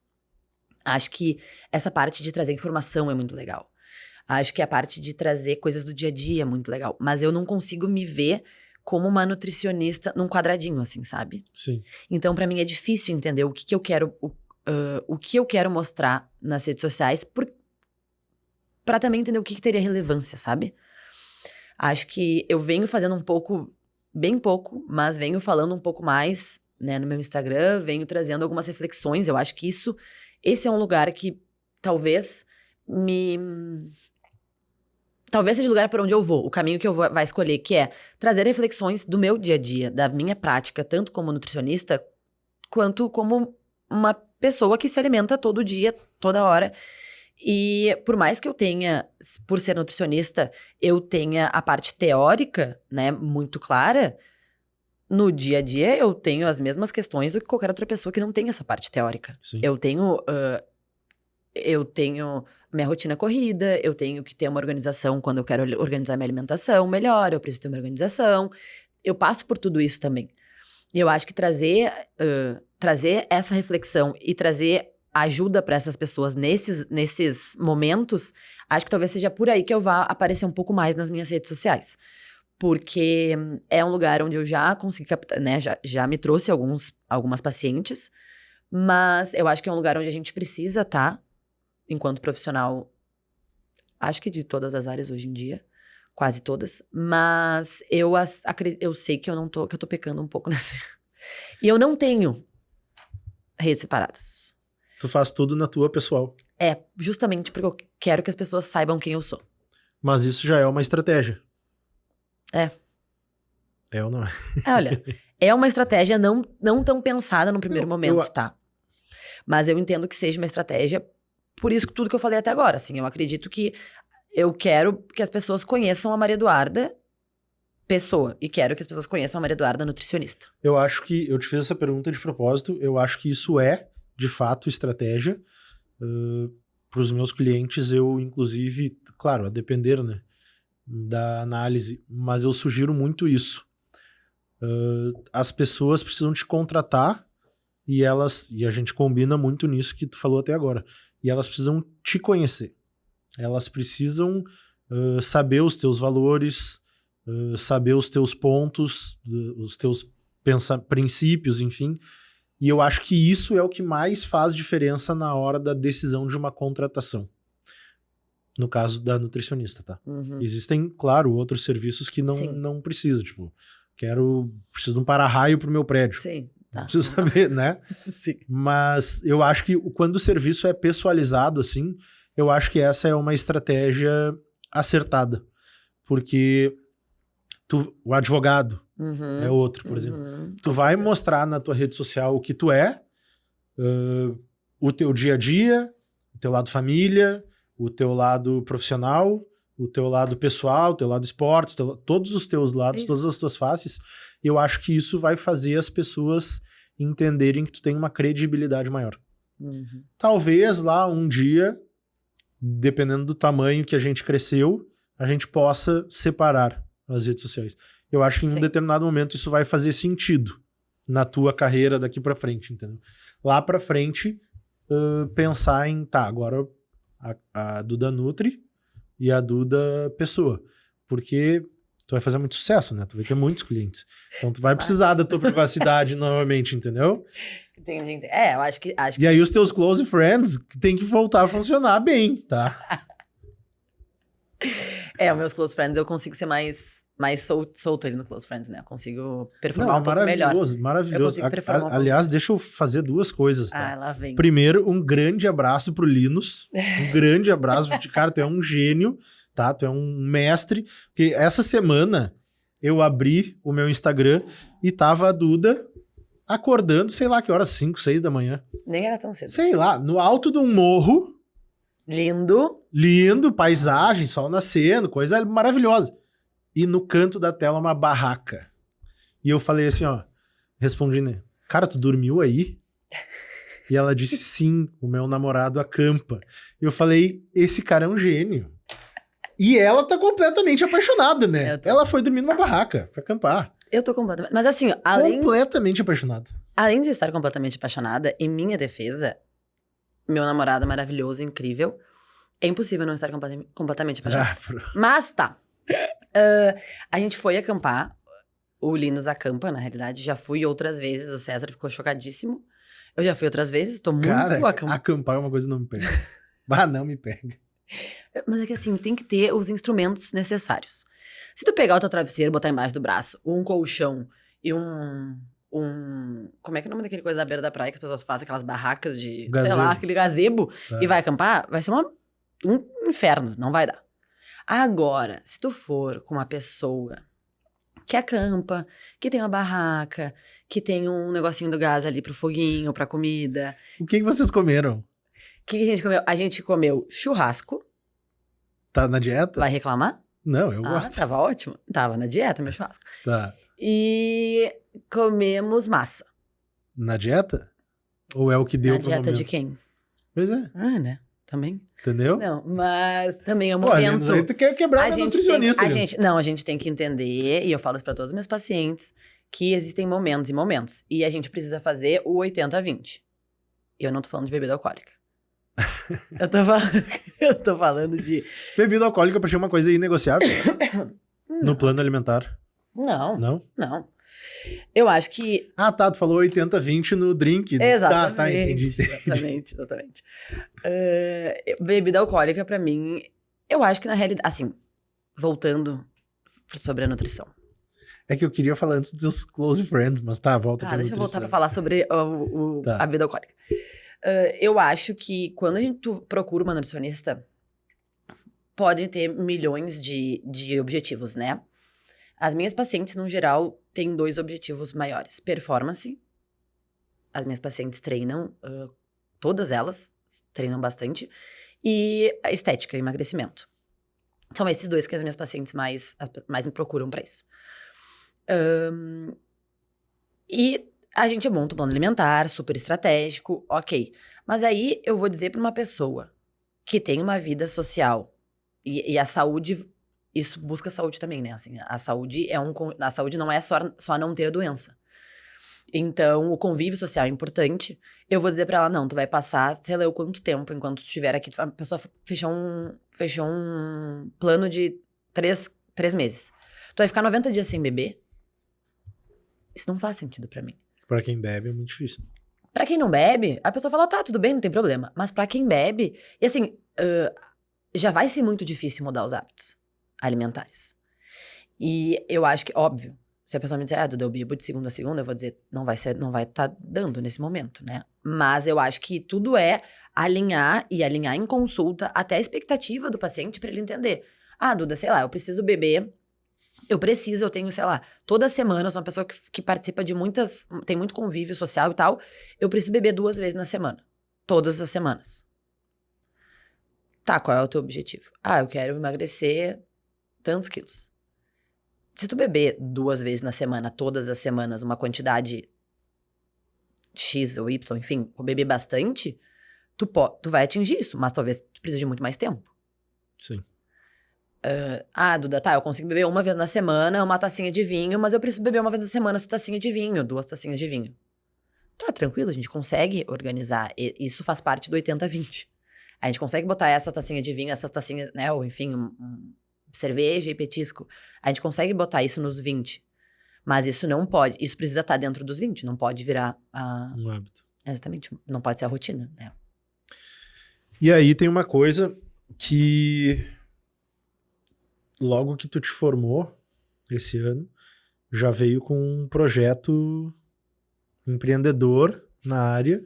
Acho que essa parte de trazer informação é muito legal. Acho que a parte de trazer coisas do dia a dia é muito legal. Mas eu não consigo me ver como uma nutricionista num quadradinho, assim, sabe? Sim. Então, para mim é difícil entender o que eu quero, o que eu quero mostrar nas redes sociais, para também entender o que teria relevância, sabe? Acho que eu venho fazendo um pouco, bem pouco, mas venho falando um pouco mais, né, no meu Instagram, venho trazendo algumas reflexões. Eu acho que esse é um lugar que talvez seja o lugar para onde eu vou, o caminho que eu vai escolher, que é trazer reflexões do meu dia a dia, da minha prática, tanto como nutricionista, quanto como uma pessoa que se alimenta todo dia, toda hora. E por mais que eu tenha, por ser nutricionista, eu tenha a parte teórica, né, muito clara, no dia a dia eu tenho as mesmas questões do que qualquer outra pessoa que não tem essa parte teórica. Sim. Eu tenho minha rotina corrida, eu tenho que ter uma organização quando eu quero organizar minha alimentação melhor, eu preciso ter uma organização. Eu passo por tudo isso também. E eu acho que trazer essa reflexão e trazer ajuda para essas pessoas nesses momentos, acho que talvez seja por aí que eu vá aparecer um pouco mais nas minhas redes sociais. Porque é um lugar onde eu já consegui captar, né? Já me trouxe algumas pacientes, mas eu acho que é um lugar onde a gente precisa estar, enquanto profissional, acho que de todas as áreas hoje em dia, quase todas, mas eu sei que eu tô pecando um pouco nesse. E eu não tenho redes separadas. Tu faz tudo na tua pessoal. É, justamente porque eu quero que as pessoas saibam quem eu sou. Mas isso já é uma estratégia. É. É ou não é? Olha, é uma estratégia não tão pensada no primeiro momento, tá? Mas eu entendo que seja uma estratégia, por isso tudo que eu falei até agora, assim, eu acredito que eu quero que as pessoas conheçam a Maria Eduarda pessoa, e quero que as pessoas conheçam a Maria Eduarda nutricionista. Eu acho que, eu te fiz essa pergunta de propósito, eu acho que isso é, de fato, estratégia. Para os meus clientes, eu, inclusive, claro, a depender, né, da análise, mas eu sugiro muito isso. As pessoas precisam te contratar e a gente combina muito nisso que tu falou até agora, e elas precisam te conhecer. Elas precisam saber os teus valores, saber os teus pontos, os teus princípios, enfim. E eu acho que isso é o que mais faz diferença na hora da decisão de uma contratação. No caso da nutricionista, tá? Uhum. Existem, claro, outros serviços que não precisam. Tipo, preciso de um para-raio pro meu prédio. Sim. Tá. Não preciso saber, né? Sim. Mas eu acho que quando o serviço é pessoalizado, assim, eu acho que essa é uma estratégia acertada. Porque o advogado é outro, por exemplo. Tu vai mostrar na tua rede social o que tu é, o teu dia a dia, o teu lado família, o teu lado profissional, o teu lado pessoal, o teu lado esportes, todos os teus lados, todas as tuas faces. Eu acho que isso vai fazer as pessoas entenderem que tu tem uma credibilidade maior. Talvez lá um dia, dependendo do tamanho que a gente cresceu, a gente possa separar as redes sociais. Eu acho que em um determinado momento isso vai fazer sentido na tua carreira daqui pra frente, entendeu? Lá pra frente, pensar em, agora a Duda Nutri e a Duda Pessoa. Porque tu vai fazer muito sucesso, né? Tu vai ter muitos clientes. Então tu vai precisar da tua privacidade novamente, entendeu? Entendi. Eu acho que... E aí os teus close friends tem que voltar a funcionar bem, tá? Os meus close friends eu consigo ser mais solto ali no close friends, né? Eu consigo performar um pouco melhor. Maravilhoso. Eu consigo performar Aliás, deixa eu fazer duas coisas, tá? lá vem. Primeiro, um grande abraço pro Linus. Um grande abraço. Cara, tu é um gênio, tá? Tu é um mestre. Porque essa semana eu abri o meu Instagram e tava a Duda acordando, sei lá que horas, 5, 6 da manhã. Nem era tão cedo. Sei lá, no alto de um morro. Lindo, paisagem, sol nascendo, coisa maravilhosa. E no canto da tela uma barraca. E eu falei assim, respondi, né? Cara, tu dormiu aí? E ela disse, sim, o meu namorado acampa. E eu falei, esse cara é um gênio. E ela tá completamente apaixonada, né? Ela foi dormir numa barraca pra acampar. Eu tô completamente... Mas assim, completamente apaixonada. Além de estar completamente apaixonada, em minha defesa, meu namorado maravilhoso, incrível, é impossível não estar completamente apaixonada. Mas tá. A gente foi acampar. O Linus acampa, na realidade. Já fui outras vezes. O César ficou chocadíssimo. Eu já fui outras vezes. Tô muito acampar é uma coisa que não me pega. Não me pega. Mas é que assim, tem que ter os instrumentos necessários. Se tu pegar o teu travesseiro, botar embaixo do braço, um colchão e como é que é o nome daquele coisa da beira da praia que as pessoas fazem, aquelas barracas de, sei lá, aquele gazebo, e vai acampar, vai ser um inferno, não vai dar. Agora, se tu for com uma pessoa que acampa, que tem uma barraca, que tem um negocinho do gás ali pro foguinho, pra comida. O que vocês comeram? O que a gente comeu? A gente comeu churrasco. Tá na dieta? Vai reclamar? Não, eu gosto. Tava ótimo. Tava na dieta, meu churrasco. Tá. E comemos massa. Na dieta? Ou é o que deu pro momento? Na dieta de quem? Pois é. Né? Também. Entendeu? Não, mas também é um Pô, momento... aí tu quer quebrar a nutricionista. A gente tem que entender, e eu falo isso pra todos os meus pacientes, que existem momentos e momentos. E a gente precisa fazer o 80-20. E eu não tô falando de bebida alcoólica. eu tô falando de... Bebida alcoólica pra ser uma coisa inegociável? No plano alimentar? Não. Não? Eu acho que... Ah, tá, tu falou 80-20 no drink. Exatamente. Tá, entendi. Exatamente. Bebida alcoólica, pra mim, eu acho que na realidade... Assim, voltando sobre a nutrição. É que eu queria falar antes dos seus close friends, mas tá, volta pra Deixa nutrição. eu voltar pra falar sobre a bebida alcoólica. Eu acho que quando a gente procura uma nutricionista, pode ter milhões de objetivos, né? As minhas pacientes, no geral, têm 2 objetivos maiores. Performance. As minhas pacientes treinam, todas elas treinam bastante. E a estética, emagrecimento. São esses 2 que as minhas pacientes mais me procuram pra isso. E a gente monta um plano alimentar, super estratégico, ok. Mas aí eu vou dizer pra uma pessoa que tem uma vida social e a saúde... Isso busca saúde também, né? Assim, a saúde não é só não ter a doença. Então, o convívio social é importante. Eu vou dizer pra ela, não, tu vai passar, sei lá, quanto tempo, enquanto tu estiver aqui. A pessoa fechou um plano de 3 meses. Tu vai ficar 90 dias sem beber? Isso não faz sentido pra mim. Pra quem bebe é muito difícil. Pra quem não bebe, a pessoa fala, tá, tudo bem, não tem problema. Mas pra quem bebe, e assim, já vai ser muito difícil mudar os hábitos alimentares. E eu acho que, óbvio, se a pessoa me disser, Duda, eu bebo de segunda a segunda, eu vou dizer, não vai estar dando nesse momento, né? Mas eu acho que tudo é alinhar em consulta até a expectativa do paciente pra ele entender. Duda, sei lá, eu preciso beber, eu tenho, sei lá, toda semana, eu sou uma pessoa que participa de tem muito convívio social e tal, eu preciso beber 2 vezes na semana. Todas as semanas. Tá, qual é o teu objetivo? Eu quero emagrecer tantos quilos. Se tu beber 2 vezes na semana, todas as semanas, uma quantidade X ou Y, enfim, ou beber bastante, tu vai atingir isso, mas talvez tu precise de muito mais tempo. Sim. Duda, tá, eu consigo beber 1 vez na semana, uma tacinha de vinho, mas eu preciso beber 1 vez na semana essa tacinha de vinho, 2 tacinhas de vinho. Tá, tranquilo, a gente consegue organizar. Isso faz parte do 80-20. A gente consegue botar essa tacinha de vinho, essas tacinhas, né, ou enfim, cerveja e petisco. A gente consegue botar isso nos 20. Mas isso não pode, isso precisa estar dentro dos 20, não pode virar um hábito. Exatamente, não pode ser a rotina, né? E aí tem uma coisa que logo que tu te formou esse ano, já veio com um projeto empreendedor na área.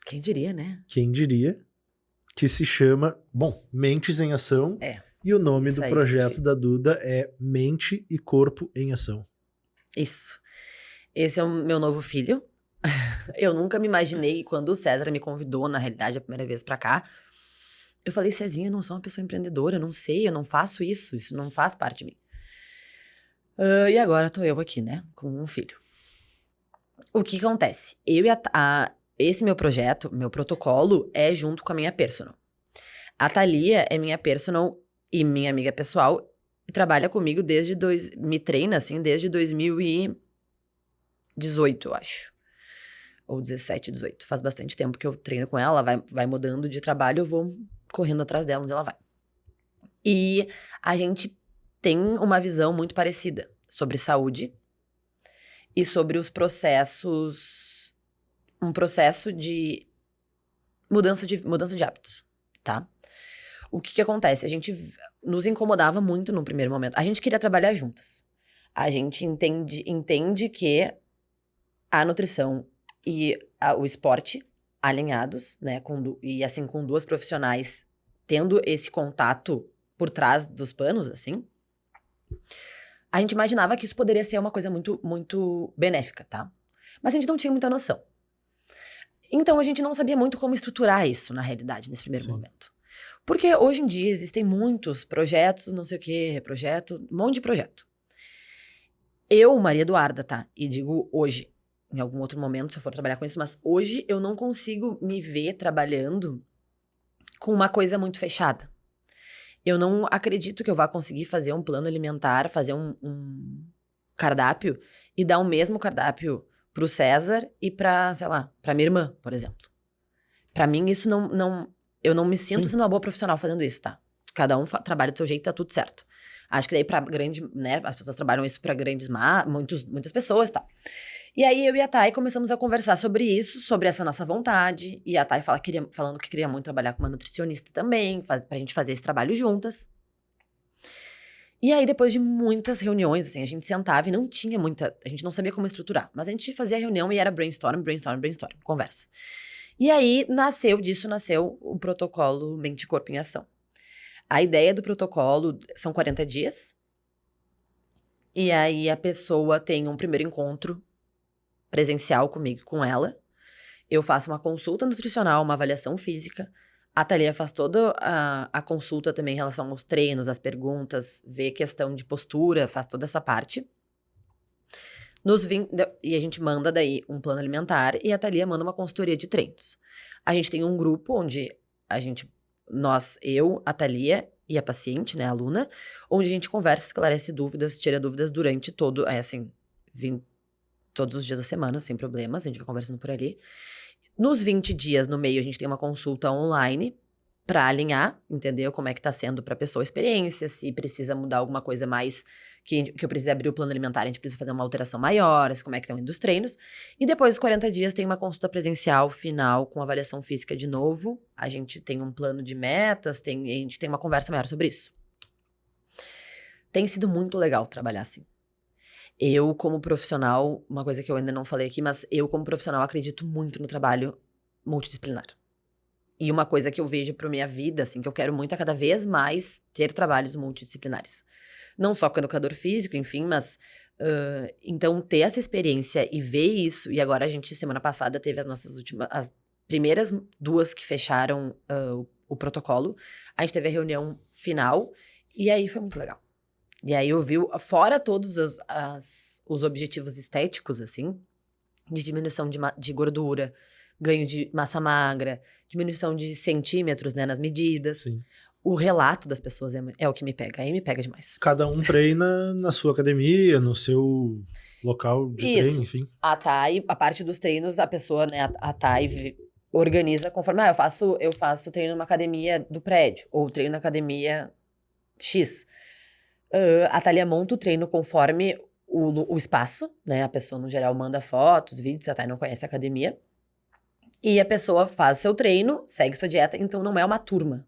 Quem diria, né? Quem diria? Que se chama, Mentes em Ação. E o nome do projeto da Duda é Mente e Corpo em Ação. Isso. Esse é o meu novo filho. Eu nunca me imaginei, quando o César me convidou, na realidade, a primeira vez pra cá, eu falei, Cezinha, eu não sou uma pessoa empreendedora, eu não sei, eu não faço isso não faz parte de mim. E agora tô eu aqui, né, com um filho. O que acontece? Esse meu projeto, meu protocolo, é junto com a minha personal. A Thalia é minha personal e minha amiga pessoal, e trabalha comigo me treina, assim, desde 2018, eu acho. Ou 17, 18. Faz bastante tempo que eu treino com ela, vai mudando de trabalho, eu vou correndo atrás dela onde ela vai. E a gente tem uma visão muito parecida sobre saúde e sobre os processos, um processo de mudança de hábitos, tá? O que acontece? A gente nos incomodava muito no primeiro momento. A gente queria trabalhar juntas. A gente entende que a nutrição e o esporte alinhados, né? E assim, com duas profissionais tendo esse contato por trás dos panos, assim, a gente imaginava que isso poderia ser uma coisa muito, muito benéfica, tá? Mas a gente não tinha muita noção. Então, a gente não sabia muito como estruturar isso, na realidade, nesse primeiro momento. Porque hoje em dia existem muitos projetos, não sei o quê, um monte de projeto. Eu, Maria Eduarda, tá? E digo hoje, em algum outro momento, se eu for trabalhar com isso, mas hoje eu não consigo me ver trabalhando com uma coisa muito fechada. Eu não acredito que eu vá conseguir fazer um plano alimentar, fazer um cardápio e dar o mesmo cardápio pro César e pra, sei lá, pra minha irmã, por exemplo. Pra mim, isso eu não me sinto sendo uma boa profissional fazendo isso, tá? Cada um trabalha do seu jeito, tá tudo certo. Acho que daí pra grande, né, as pessoas trabalham isso pra muitas pessoas, tá? E aí eu e a Thay começamos a conversar sobre isso, sobre essa nossa vontade. E a Thay falando que queria muito trabalhar com uma nutricionista também, pra gente fazer esse trabalho juntas. E aí, depois de muitas reuniões, assim, a gente sentava e não tinha muita... A gente não sabia como estruturar, mas a gente fazia reunião e era brainstorm, conversa. E aí, nasceu o protocolo Mente e Corpo em Ação. A ideia do protocolo são 40 dias. E aí, a pessoa tem um primeiro encontro presencial comigo, com ela. Eu faço uma consulta nutricional, uma avaliação física. A Thalia faz toda a consulta também em relação aos treinos, às perguntas, vê questão de postura, faz toda essa parte. E a gente manda daí um plano alimentar e a Thalia manda uma consultoria de treinos. A gente tem um grupo onde eu, a Thalia e a paciente, né, a aluna, onde a gente conversa, esclarece dúvidas, tira dúvidas durante todos os dias da semana, sem problemas, a gente vai conversando por ali. Nos 20 dias, no meio, a gente tem uma consulta online pra alinhar, entendeu? Como é que tá sendo pra pessoa a experiência, se precisa mudar alguma coisa mais, que eu preciso abrir o plano alimentar, a gente precisa fazer uma alteração maior, como é que estão indo os treinos. E depois dos 40 dias tem uma consulta presencial final com avaliação física de novo. A gente tem um plano de metas, a gente tem uma conversa maior sobre isso. Tem sido muito legal trabalhar assim. Eu, como profissional, uma coisa que eu ainda não falei aqui, mas eu, como profissional, acredito muito no trabalho multidisciplinar. E uma coisa que eu vejo pra minha vida, assim, que eu quero muito é cada vez mais ter trabalhos multidisciplinares. Não só com educador físico, enfim, mas... então, ter essa experiência e ver isso... E agora a gente, semana passada, teve as primeiras 2 que fecharam o protocolo. A gente teve a reunião final e aí foi muito legal. E aí eu vi, fora todos os objetivos estéticos, assim, de diminuição de gordura, ganho de massa magra, diminuição de centímetros, né, nas medidas. Sim. O relato das pessoas é o que me pega. Aí me pega demais. Cada um treina na sua academia, no seu local de treino, enfim. A parte dos treinos, a pessoa, né, a Thay organiza conforme... eu faço treino numa academia do prédio, ou treino na academia X. A Thalia monta o treino conforme o espaço, né? A pessoa, no geral, manda fotos, vídeos, a Thalia não conhece a academia. E a pessoa faz o seu treino, segue sua dieta, então não é uma turma.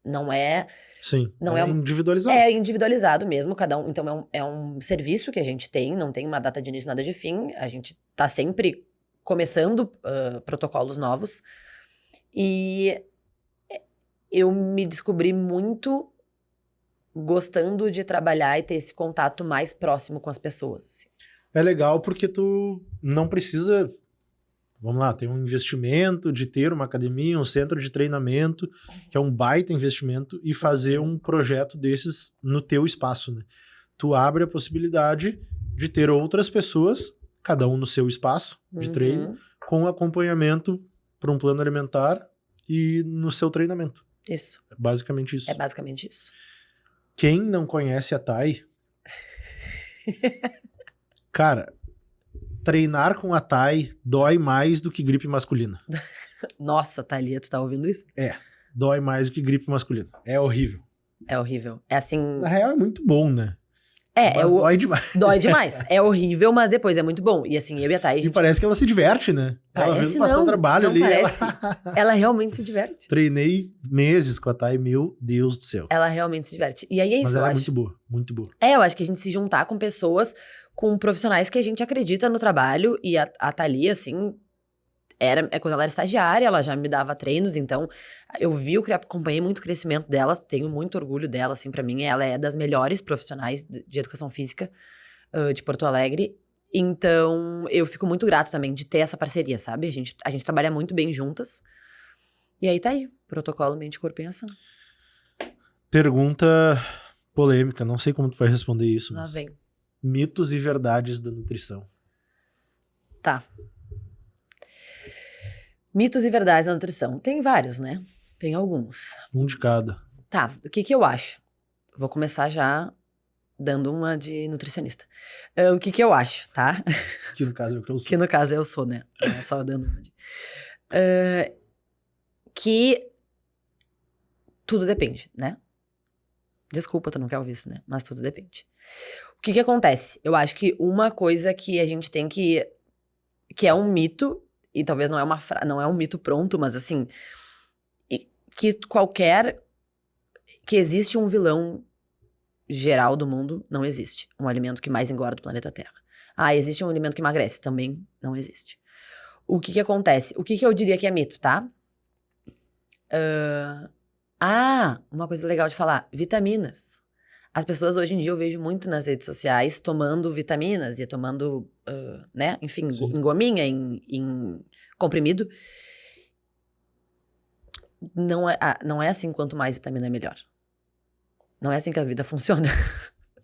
Não é... Sim, não é individualizado. É individualizado mesmo, cada um. Então é um serviço que a gente tem, não tem uma data de início, nada de fim. A gente tá sempre começando protocolos novos. E eu me descobri muito... gostando de trabalhar e ter esse contato mais próximo com as pessoas, assim. É legal porque tu não precisa, vamos lá, ter um investimento de ter uma academia, um centro de treinamento, que é um baita investimento, e fazer um projeto desses no teu espaço, né? Tu abre a possibilidade de ter outras pessoas, cada um no seu espaço de treino, com acompanhamento para um plano alimentar e no seu treinamento. Isso. É basicamente isso. É basicamente isso. Quem não conhece a Thay, cara, treinar com a Thay dói mais do que gripe masculina. Nossa, Thalia, tu tá ouvindo isso? É, dói mais do que gripe masculina. É horrível. É horrível. É assim... Na real é muito bom, né? Mas dói demais. Dói demais. É horrível, mas depois é muito bom. E assim, eu e a Thay, E parece que ela se diverte, né? Ela vendo passar o trabalho ali. Parece. Ela realmente se diverte. Treinei meses com a Thay, meu Deus do céu. Ela realmente se diverte. E aí é isso, Mas eu ela acho. é muito boa, muito boa. Eu acho que a gente se juntar com pessoas, com profissionais que a gente acredita no trabalho. E a Thalia, assim, quando ela era estagiária, ela já me dava treinos, então eu acompanhei muito o crescimento dela, tenho muito orgulho dela, assim, pra mim, ela é das melhores profissionais de educação física de Porto Alegre, então eu fico muito grata também de ter essa parceria, sabe? A gente trabalha muito bem juntas, e aí tá aí, protocolo Mente, Corpo e Ação. Pergunta polêmica, não sei como tu vai responder isso, Lá mas vem. mitos e verdades da nutrição. Tá. Mitos e verdades da nutrição. Tem vários, né? Tem alguns. Um de cada. Tá, o que eu acho? Vou começar já dando uma de nutricionista. O que eu acho, tá? Que no caso é o que eu sou. Que no caso eu sou, né? Não é só dando uma de... que tudo depende, né? Desculpa, tu não quer ouvir isso, né? Mas tudo depende. O que acontece? Eu acho que uma coisa que a gente tem que é um mito, e talvez não é um mito pronto, mas assim, que existe um vilão geral do mundo, não existe. Um alimento que mais engorda do planeta Terra. Existe um alimento que emagrece, também não existe. O que acontece? O que eu diria que é mito, tá? Uma coisa legal de falar, vitaminas. As pessoas hoje em dia eu vejo muito nas redes sociais tomando vitaminas e tomando, né, enfim, em gominha, em comprimido. Não é assim, quanto mais vitamina, melhor. Não é assim que a vida funciona.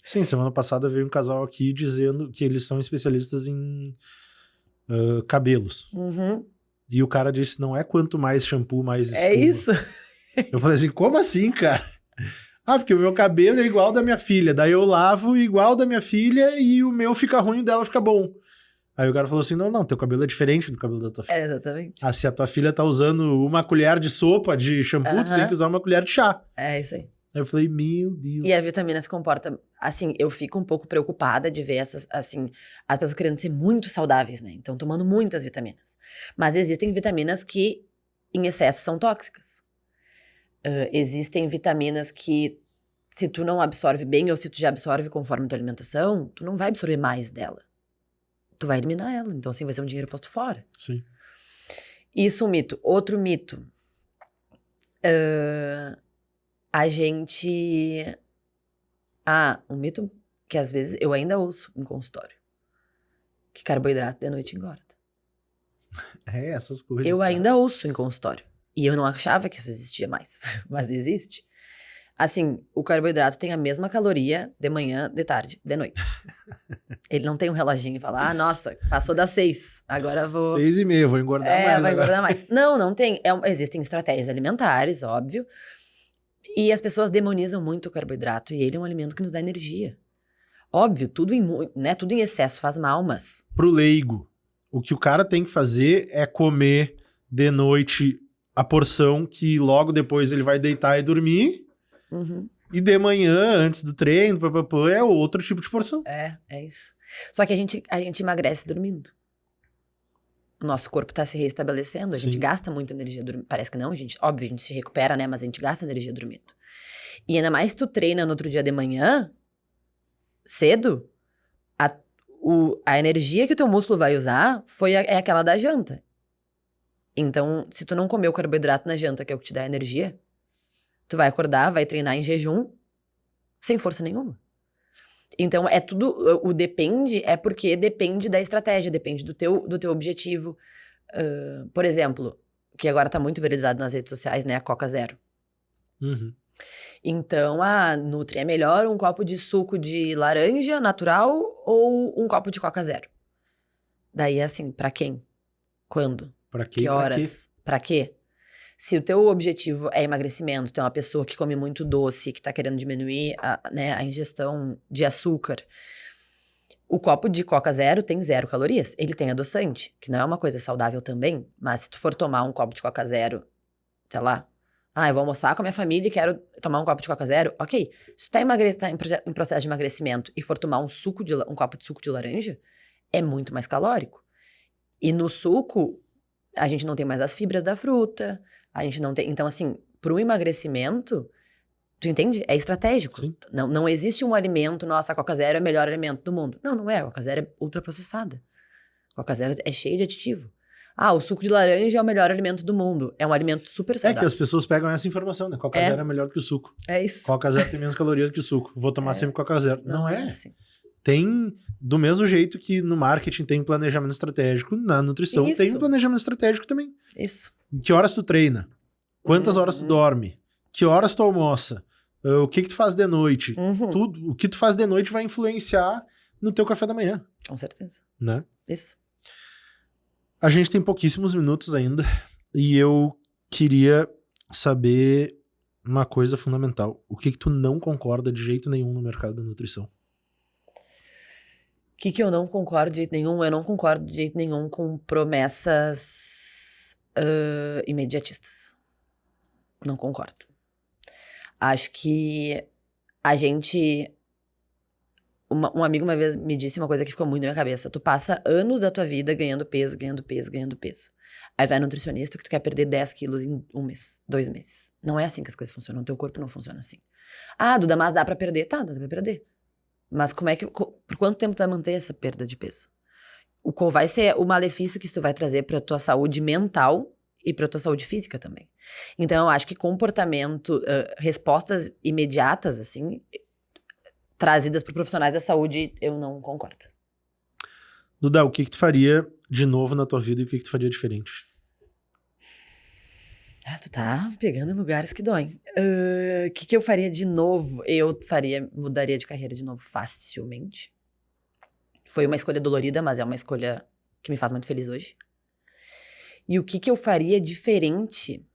Sim, semana passada veio um casal aqui dizendo que eles são especialistas em cabelos. Uhum. E o cara disse, não é quanto mais shampoo, mais espuma. É isso. Eu falei assim, como assim, cara? Porque o meu cabelo é igual da minha filha. Daí eu lavo igual da minha filha e o meu fica ruim e o dela fica bom. Aí o cara falou assim, não, teu cabelo é diferente do cabelo da tua filha. Exatamente. Se a tua filha tá usando uma colher de sopa de shampoo, tu tem que usar uma colher de chá. É isso aí. Aí eu falei, meu Deus. E a vitamina se comporta... Assim, eu fico um pouco preocupada de ver as pessoas querendo ser muito saudáveis, né? Então, tomando muitas vitaminas. Mas existem vitaminas que, em excesso, são tóxicas. Existem vitaminas que, se tu não absorve bem, ou se tu já absorve conforme tua alimentação, tu não vai absorver mais dela. Tu vai eliminar ela. Então, assim, vai ser um dinheiro posto fora. Sim. Isso é um mito. Outro mito. A gente... um mito que às vezes eu ainda ouço em consultório. Que carboidrato de noite engorda. Essas coisas. Eu ainda ouço em consultório. E eu não achava que isso existia mais. Mas existe. Assim, o carboidrato tem a mesma caloria de manhã, de tarde, de noite. Ele não tem um reloginho e fala, nossa, passou das 6, agora vou... 6:30, vou engordar mais. Vai engordar mais. Não tem. Existem estratégias alimentares, óbvio. E as pessoas demonizam muito o carboidrato. E ele é um alimento que nos dá energia. Óbvio, tudo em excesso faz mal, mas... Pro leigo, o que o cara tem que fazer é comer de noite a porção que logo depois ele vai deitar e dormir. Uhum. E de manhã, antes do treino, é outro tipo de porção. É isso. Só que a gente emagrece dormindo. O nosso corpo tá se reestabelecendo, a gente gasta muita energia dormindo. Parece que não, óbvio, a gente se recupera, né? Mas a gente gasta energia dormindo. E ainda mais se tu treina no outro dia de manhã, cedo, a energia que o teu músculo vai usar é aquela da janta. Então, se tu não comer o carboidrato na janta, que é o que te dá energia, tu vai acordar, vai treinar em jejum, sem força nenhuma. Então, é tudo... O depende é porque depende da estratégia, depende do teu objetivo. Por exemplo, que agora tá muito viralizado nas redes sociais, né? A Coca Zero. Uhum. Então, Nutri, é melhor um copo de suco de laranja natural ou um copo de Coca Zero? Daí, assim, pra quem? Quando? Pra quê? Que horas? Pra quê? Se o teu objetivo é emagrecimento, tu é uma pessoa que come muito doce, que tá querendo diminuir a ingestão de açúcar, o copo de Coca Zero tem 0 calorias. Ele tem adoçante, que não é uma coisa saudável também, mas se tu for tomar um copo de Coca Zero, sei lá, Eu vou almoçar com a minha família e quero tomar um copo de Coca Zero. Ok. Se tu tá em processo de emagrecimento e for tomar um copo de suco de laranja, é muito mais calórico. E no suco, a gente não tem mais as fibras da fruta, a gente não tem... Então, assim, pro emagrecimento, tu entende? É estratégico. Sim. Não existe um alimento, nossa, a Coca Zero é o melhor alimento do mundo. Não é. A Coca Zero é ultraprocessada. A Coca Zero é cheia de aditivo. O suco de laranja é o melhor alimento do mundo. É um alimento super saudável. É que as pessoas pegam essa informação, né? Coca Zero é melhor do que o suco. É isso. Coca Zero tem menos caloria do que o suco. Vou tomar sempre Coca Zero. Não é assim. Tem, do mesmo jeito que no marketing tem um planejamento estratégico, na nutrição tem um planejamento estratégico também. Isso. Que horas tu treina? Quantas horas tu dorme? Que horas tu almoça? O que tu faz de noite? Tudo. O que tu faz de noite vai influenciar no teu café da manhã. Com certeza. Né? Isso. A gente tem pouquíssimos minutos ainda e eu queria saber uma coisa fundamental. O que tu não concorda de jeito nenhum no mercado da nutrição? O que eu não concordo de jeito nenhum? Eu não concordo de jeito nenhum com promessas imediatistas. Não concordo. Acho que a gente... Um amigo uma vez me disse uma coisa que ficou muito na minha cabeça. Tu passa anos da tua vida ganhando peso. Aí vai nutricionista que tu quer perder 10 quilos em 1 mês, 2 meses. Não é assim que as coisas funcionam. O teu corpo não funciona assim. Duda, mas dá pra perder? Tá, dá pra perder. Mas por quanto tempo tu vai manter essa perda de peso? Qual vai ser o malefício que isso vai trazer pra tua saúde mental e pra tua saúde física também? Então, eu acho que comportamento, respostas imediatas, assim... trazidas por profissionais da saúde, eu não concordo. Duda, o que tu faria de novo na tua vida e o que tu faria diferente? Tu tá pegando em lugares que doem. O que eu faria de novo? Mudaria de carreira de novo facilmente. Foi uma escolha dolorida, mas é uma escolha que me faz muito feliz hoje. E o que eu faria diferente?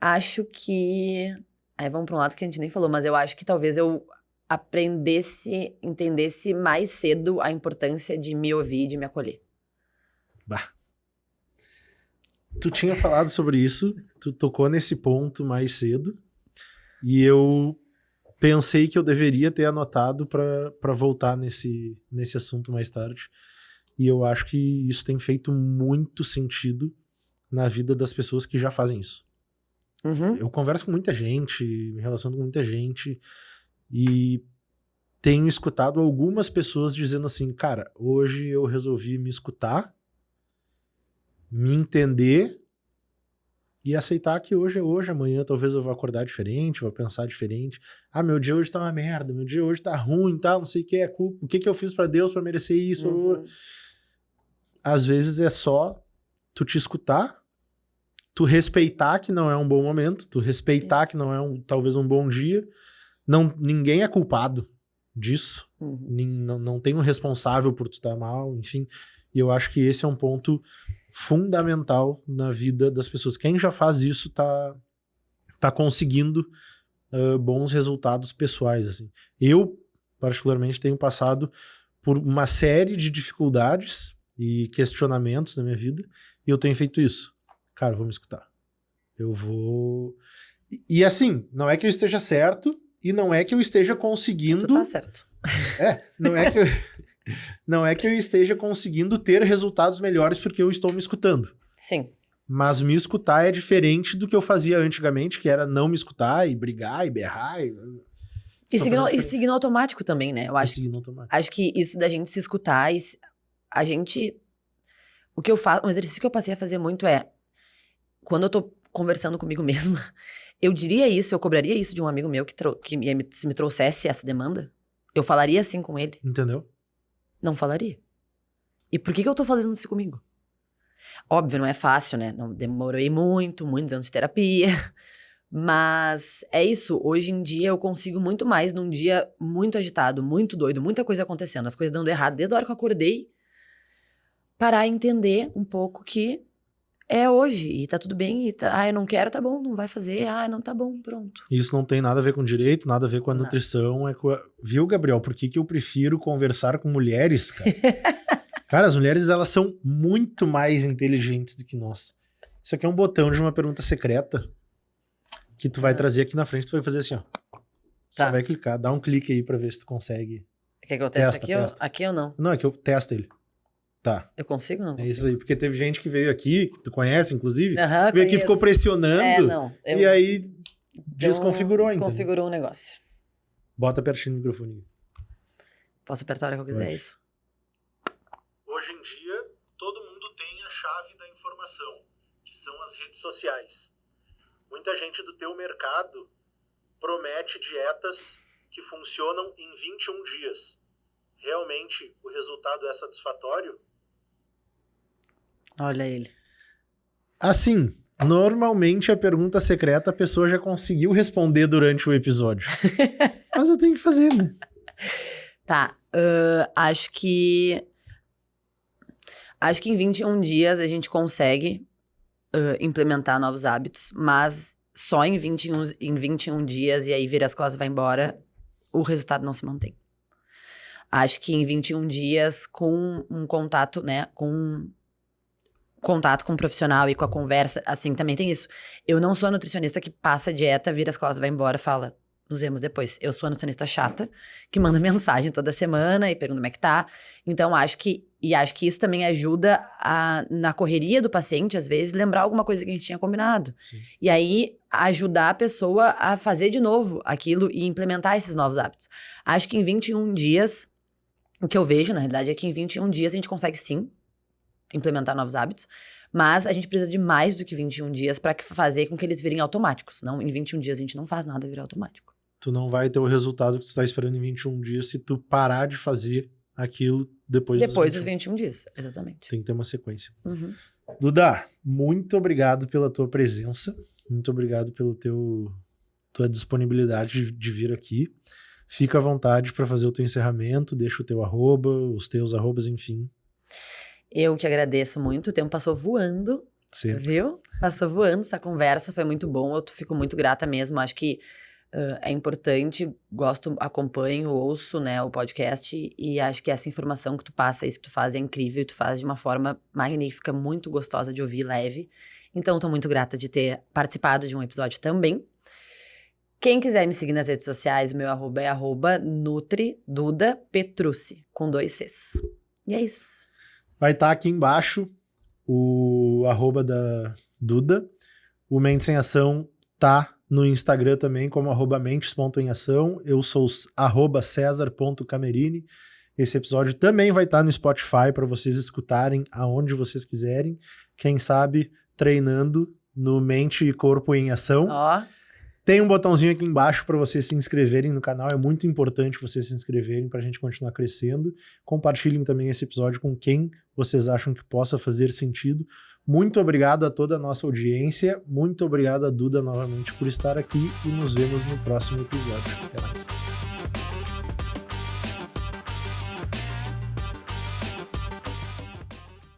Acho que... Aí vamos pra um lado que a gente nem falou, mas eu acho que talvez eu entendesse mais cedo a importância de me ouvir e de me acolher. Tu tinha falado sobre isso, tu tocou nesse ponto mais cedo, e eu pensei que eu deveria ter anotado pra voltar nesse assunto mais tarde. E eu acho que isso tem feito muito sentido na vida das pessoas que já fazem isso. Eu converso com muita gente, me relaciono com muita gente e tenho escutado algumas pessoas dizendo assim, cara, hoje eu resolvi me escutar, me entender e aceitar que hoje é hoje, amanhã talvez eu vou acordar diferente, vou pensar diferente. Meu dia hoje tá uma merda, meu dia hoje tá ruim, tá, não sei o que é culpa, o que eu fiz pra Deus pra merecer isso? Às vezes é só tu te escutar, tu respeitar que não é um bom momento, tu respeitar que não é talvez um bom dia. Ninguém é culpado disso. Não tem um responsável por tu estar mal, enfim. E eu acho que esse é um ponto fundamental na vida das pessoas. Quem já faz isso tá conseguindo bons resultados pessoais, assim. Eu, particularmente, tenho passado por uma série de dificuldades e questionamentos na minha vida, e eu tenho feito isso. Cara, eu vou me escutar. Eu vou... E assim, não é que eu esteja certo e não é que eu esteja conseguindo... Tu tá certo. Não é que eu esteja conseguindo ter resultados melhores porque eu estou me escutando. Sim. Mas me escutar é diferente do que eu fazia antigamente, que era não me escutar e brigar e berrar. E seguir no automático também, né? Eu acho que isso da gente se escutar, a gente... O que eu faço, um exercício que eu passei a fazer muito é... Quando eu tô conversando comigo mesma, eu cobraria isso de um amigo meu se me trouxesse essa demanda. Eu falaria assim com ele. Entendeu? Não falaria. E por que eu tô fazendo isso comigo? Óbvio, não é fácil, né? Não, demorei muitos anos de terapia. Mas é isso. Hoje em dia eu consigo muito mais num dia muito agitado, muito doido, muita coisa acontecendo, as coisas dando errado. Desde a hora que eu acordei, parar e entender um pouco que é hoje, e tá tudo bem, eu não quero, tá bom, não vai fazer, não tá bom, pronto. Isso não tem nada a ver com direito, nada a ver com a nutrição, Viu, Gabriel, por que eu prefiro conversar com mulheres, cara? Cara, as mulheres, elas são muito mais inteligentes do que nós. Isso aqui é um botão de uma pergunta secreta que tu vai trazer aqui na frente, tu vai fazer assim, ó. Só vai clicar, dá um clique aí pra ver se tu consegue. Quer que eu teste aqui? Testa. Aqui ou não? Não, é que eu testo ele. Tá. Eu consigo ou não É consigo? isso aí, porque teve gente que veio aqui, que tu conhece, inclusive, Aham, veio aqui e ficou pressionando, não. e aí desconfigurou, então. Desconfigurou o negócio. Bota pertinho do microfone. Posso apertar a hora que eu quiser, Pode. isso? Hoje em dia, todo mundo tem a chave da informação, que são as redes sociais. Muita gente do teu mercado promete dietas que funcionam em 21 dias. Realmente, o resultado é satisfatório? Olha ele. Assim, normalmente a pergunta secreta a pessoa já conseguiu responder durante o episódio. Mas eu tenho que fazer, né? Tá, acho que em 21 dias a gente consegue implementar novos hábitos, mas só em 21 dias, e aí vira as costas e vai embora, o resultado não se mantém. Acho que em 21 dias, com um contato, né, com um profissional e com a conversa, assim, também tem isso. Eu não sou a nutricionista que passa a dieta, vira as costas, vai embora, fala, nos vemos depois. Eu sou a nutricionista chata, que manda mensagem toda semana e pergunta como é que tá. Então, acho que isso também ajuda na correria do paciente, às vezes, lembrar alguma coisa que a gente tinha combinado. Sim. E aí, ajudar a pessoa a fazer de novo aquilo e implementar esses novos hábitos. Acho que em 21 dias, o que eu vejo, na realidade, é que em 21 dias a gente consegue, sim, implementar novos hábitos, mas a gente precisa de mais do que 21 dias para fazer com que eles virem automáticos. Senão, em 21 dias, a gente não faz nada virar automático. Tu não vai ter o resultado que tu está esperando em 21 dias se tu parar de fazer aquilo depois dos 21 dias, exatamente. Tem que ter uma sequência. Uhum. Duda, muito obrigado pela tua presença. Muito obrigado pela tua disponibilidade de vir aqui. Fica à vontade para fazer o teu encerramento, deixa o teu arroba, os teus arrobas, enfim. Eu que agradeço muito, o tempo passou voando, Sempre. viu? Passou voando, essa conversa foi muito bom, eu fico muito grata mesmo, acho que é importante, gosto, acompanho, ouço, né, o podcast e acho que essa informação que tu passa, isso que tu faz é incrível, tu faz de uma forma magnífica, muito gostosa de ouvir, leve. Então, tô muito grata de ter participado de um episódio também. Quem quiser me seguir nas redes sociais, o meu arroba é @NutriDudaPetrucci, com 2 Cs. E é isso. Vai estar aqui embaixo o arroba da Duda. O Mentes em Ação tá no Instagram também, como @mentes.emação. Eu sou @cesar.camerini. Esse episódio também vai estar no Spotify para vocês escutarem aonde vocês quiserem. Quem sabe treinando no Mente e Corpo em Ação. Ó. Tem um botãozinho aqui embaixo para vocês se inscreverem no canal. É muito importante vocês se inscreverem para a gente continuar crescendo. Compartilhem também esse episódio com quem vocês acham que possa fazer sentido. Muito obrigado a toda a nossa audiência. Muito obrigado a Duda novamente por estar aqui e nos vemos no próximo episódio. Até mais.